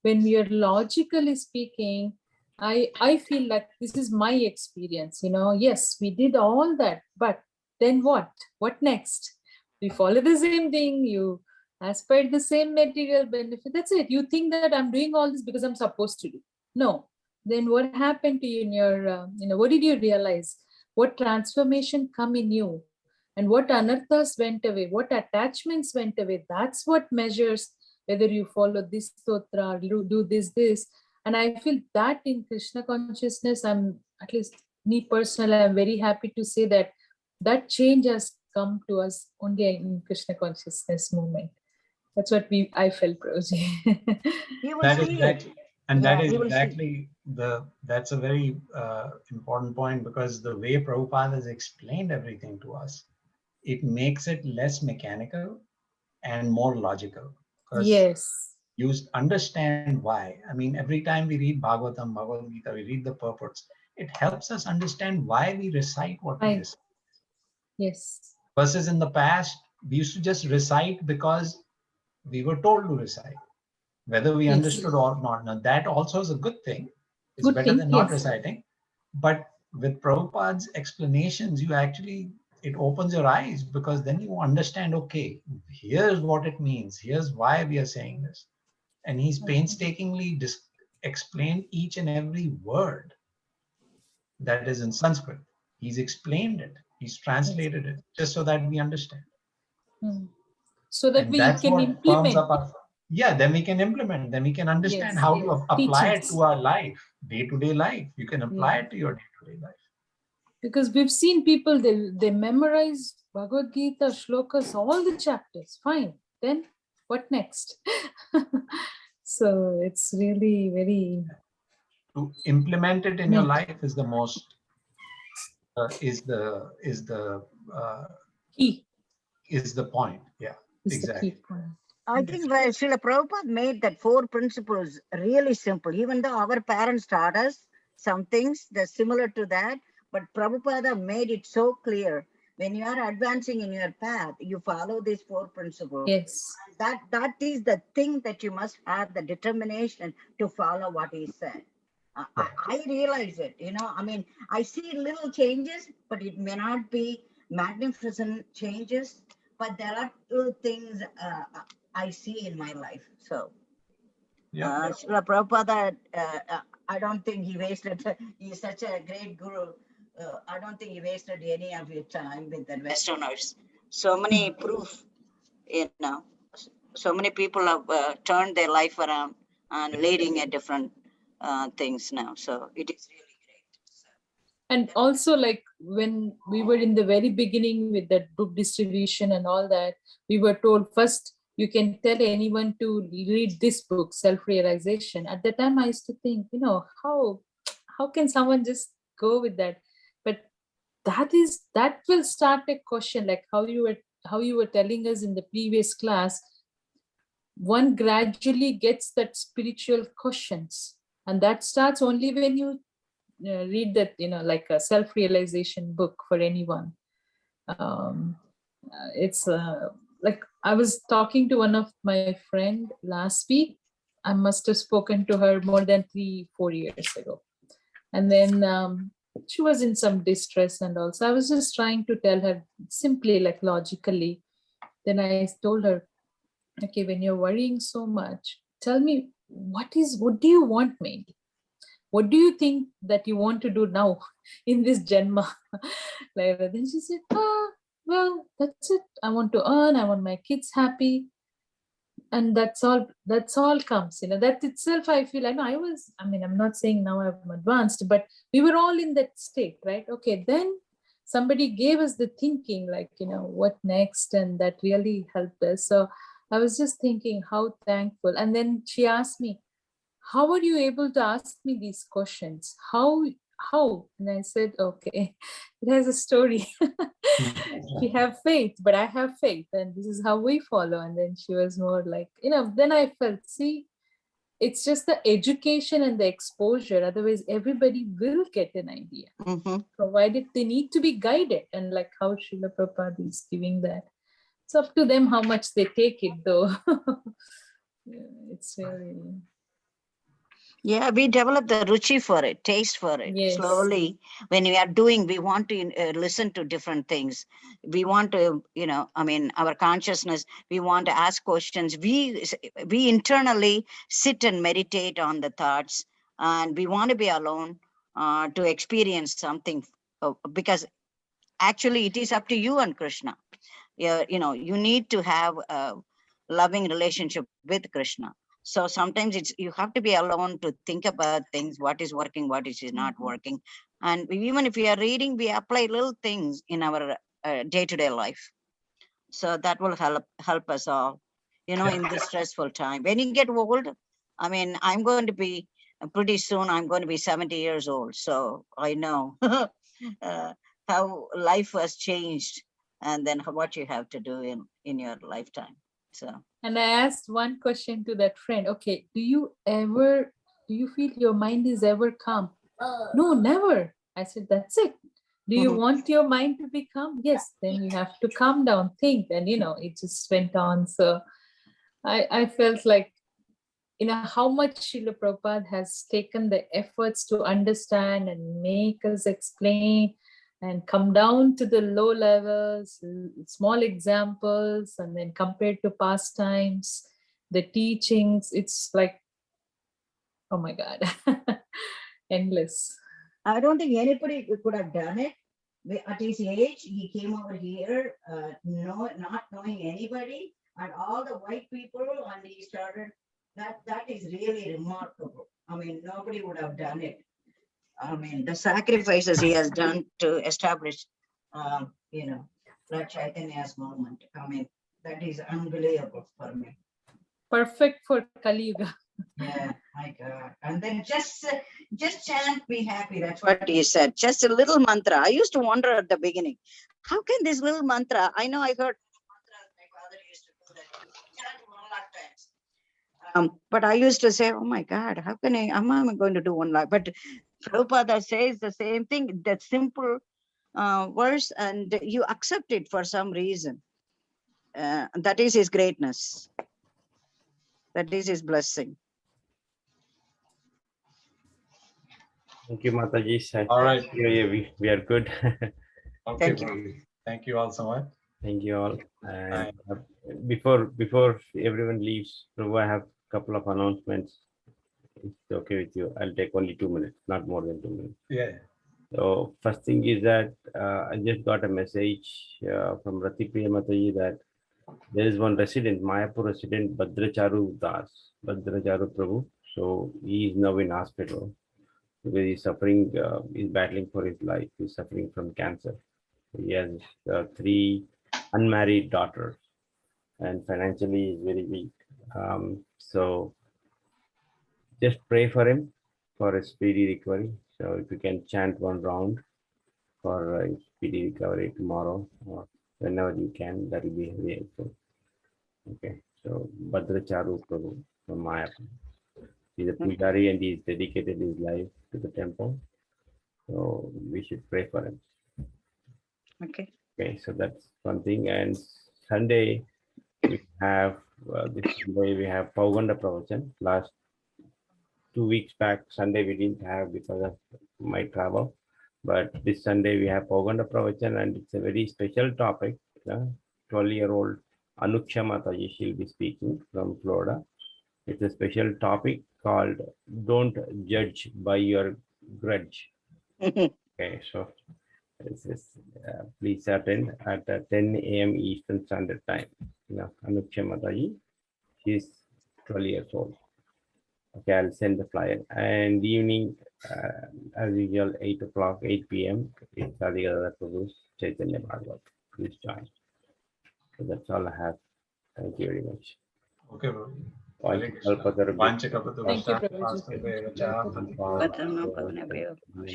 When we are logically speaking, I feel like this is my experience, yes, we did all that, but then what? What next? We follow the same thing, you aspire the same material benefit. That's it. You think that I'm doing all this because I'm supposed to do. No. Then what happened to you in your, what did you realize? What transformation come in you? And what anarthas went away? What attachments went away? That's what measures whether you follow this stotra, do this. And I feel that in Krishna consciousness, at least me personally, I'm very happy to say that change has come to us only in Krishna consciousness movement. That's what I felt, Prabhuji. That is exactly, and that is exactly that's a very important point, because the way Prabhupada has explained everything to us, it makes it less mechanical and more logical. Yes. You understand why. I mean, every time we read Bhagavatam, Bhagavad Gita, we read the purports, it helps us understand why we recite what we recite. Yes. Versus in the past, we used to just recite because we were told to recite, whether we understood or not. Now, that also is a good thing. It's better than not reciting. But with Prabhupada's explanations, it opens your eyes, because then you understand, okay, here's what it means. Here's why we are saying this. And he's painstakingly explained each and every word that is in Sanskrit. He's explained it. He's translated it just so that we understand. So that we can implement. Then we can implement. Then we can understand how to apply it to our life, day-to-day life. You can apply it to your day-to-day life. Because we've seen people, they memorize Bhagavad Gita, shlokas, all the chapters. Fine. Then what next? So it's really very... To implement it in your life is the most, is the key. Is the point. Yeah, exactly. I think Srila Prabhupada made that 4 principles really simple, even though our parents taught us some things that's similar to that, but Prabhupada made it so clear. When you are advancing in your path, you follow these 4 principles. Yes. That is the thing that you must have, the determination to follow what he said. I realize it, I mean, I see little changes, but it may not be magnificent changes, but there are 2 things I see in my life. So, Srila Prabhupada, I don't think he wasted, he's such a great guru. I don't think he wasted any of your time with the Westerners. So many proof, so many people have turned their life around and leading a different things now. So it is really great. And also, like when we were in the very beginning with that book distribution and all that, we were told first, you can tell anyone to read this book, Self-Realization. At the time, I used to think, how can someone just go with that? But that will start a question, like how you were telling us in the previous class. One gradually gets that spiritual questions, and that starts only when you read that, like a self-realization book for anyone. It's like I was talking to one of my friend last week. I must have spoken to her more than 3-4 years ago. And then she was in some distress, and also I was just trying to tell her simply, like logically. Then I told her, okay, when you're worrying so much, tell me, what do you want, maybe? What do you think that you want to do now in this Janma? Like, then she said, well, that's it. I want to earn, I want my kids happy. And that's all comes, that itself, I feel, I'm not saying now I'm advanced, but we were all in that state, right? Okay, then somebody gave us the thinking, like, what next, and that really helped us. So I was just thinking how thankful. And then she asked me, how are you able to ask me these questions? How? And I said, okay, it has a story. We have faith, but I have faith, and this is how we follow. And then she was more like, then I felt, see, it's just the education and the exposure. Otherwise, everybody will get an idea, provided they need to be guided. And like how Srila Prabhupada is giving that. It's up to them how much they take it, though. Yeah, it's very... Yeah, we develop the ruchi for it, taste for it. Yes. Slowly, when we are doing, we want to listen to different things. We want to, our consciousness, we want to ask questions. We internally sit and meditate on the thoughts, and we want to be alone to experience something, because actually it is up to you and Krishna. You need to have a loving relationship with Krishna. So sometimes you have to be alone to think about things, what is working, what is not working. And even if we are reading, we apply little things in our day-to-day life. So that will help us all, in this stressful time. When you get old, I'm going to be, pretty soon, I'm going to be 70 years old. So I know how life has changed, and then what you have to do in your lifetime. So. And I asked one question to that friend. Okay, do you feel your mind is ever calm? No, never. I said, that's it. Do you want your mind to be calm? Yes, then you have to calm down, think. And, it just went on. So I felt like, how much Srila Prabhupada has taken the efforts to understand and make us explain and come down to the low levels, small examples, and then compared to past times, the teachings, it's like, oh my God, endless. I don't think anybody could have done it. At his age, he came over here, not knowing anybody, and all the white people, and he started. That is really remarkable. Nobody would have done it. The sacrifices he has done to establish, Lord Chaitanya's movement. That is unbelievable for me. Perfect for Kali Yuga. Yeah, my God. And then just chant, be happy. That's what he said. Just a little mantra. I used to wonder at the beginning, how can this little mantra? I know I heard mantras, my father used to do that. Chant 1 lakh times. But I used to say, oh my God, how am I going to do 1 lakh? But Prabhupada says the same thing, that simple verse, and you accept it for some reason. That is his greatness. That is his blessing. Thank you, Mataji. All right. Yeah, we are good. Okay, thank you all so much. Thank you all. And before everyone leaves, Prabhu, I have a couple of announcements. If it's okay with you, I'll take only 2 minutes, not more than 2 minutes. Yeah. So first thing is that I just got a message from Rati Priya Mataji that there is one resident, Mayapur resident, Bhadracharu Prabhu. So he is now in hospital because he's suffering, he's battling for his life. He's suffering from cancer. He has 3 unmarried daughters and financially is very weak. So just pray for him for a speedy recovery. So if you can chant 1 round for speedy recovery tomorrow or whenever you can, that will be very helpful. Okay, so Bhadracharu Prabhu from Mayapur. He's a Pujari and he's dedicated his life to the temple. So we should pray for him. Okay. Okay, so that's one thing. And Sunday we have this Sunday we have Pauganda Pravachan. Last 2 weeks back, Sunday we didn't have because of my travel. But this Sunday we have Pauganda Pravachan, and it's a very special topic. 12-year-old Anuksha Mataji, she'll be speaking from Florida. It's a special topic called Don't Judge by Your Grudge. Okay, so Please attend at 10 a.m. Eastern Standard Time. Anuksha Mataji, she's 12 years old. Okay, I'll send the flyer. And the evening, as usual, 8 o'clock, 8 p.m. It's Ajita Prabhu's Chaitanya Bhagavad. Please join. So that's all I have. Thank you very much. Okay, bro. Thank Hare you, Krishna. Kalpataru. Vanchakapatu Thank you, Vasha,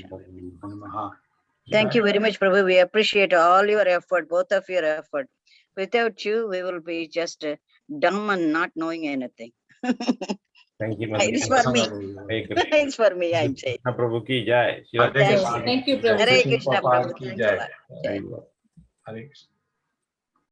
Prabhuji. Thank you very much, Prabhu. We appreciate all your effort, both of your effort. Without you, we will be just dumb and not knowing anything. Thank you, It's for me. It's for me, I'm saying. Prabhu ki jai. Hare Thank Krishna. Thank you, Hare Prabhuji. Krishna, Prabhupada Prabhu. ki Thanks a jai. lot. Jai. Hare Krishna.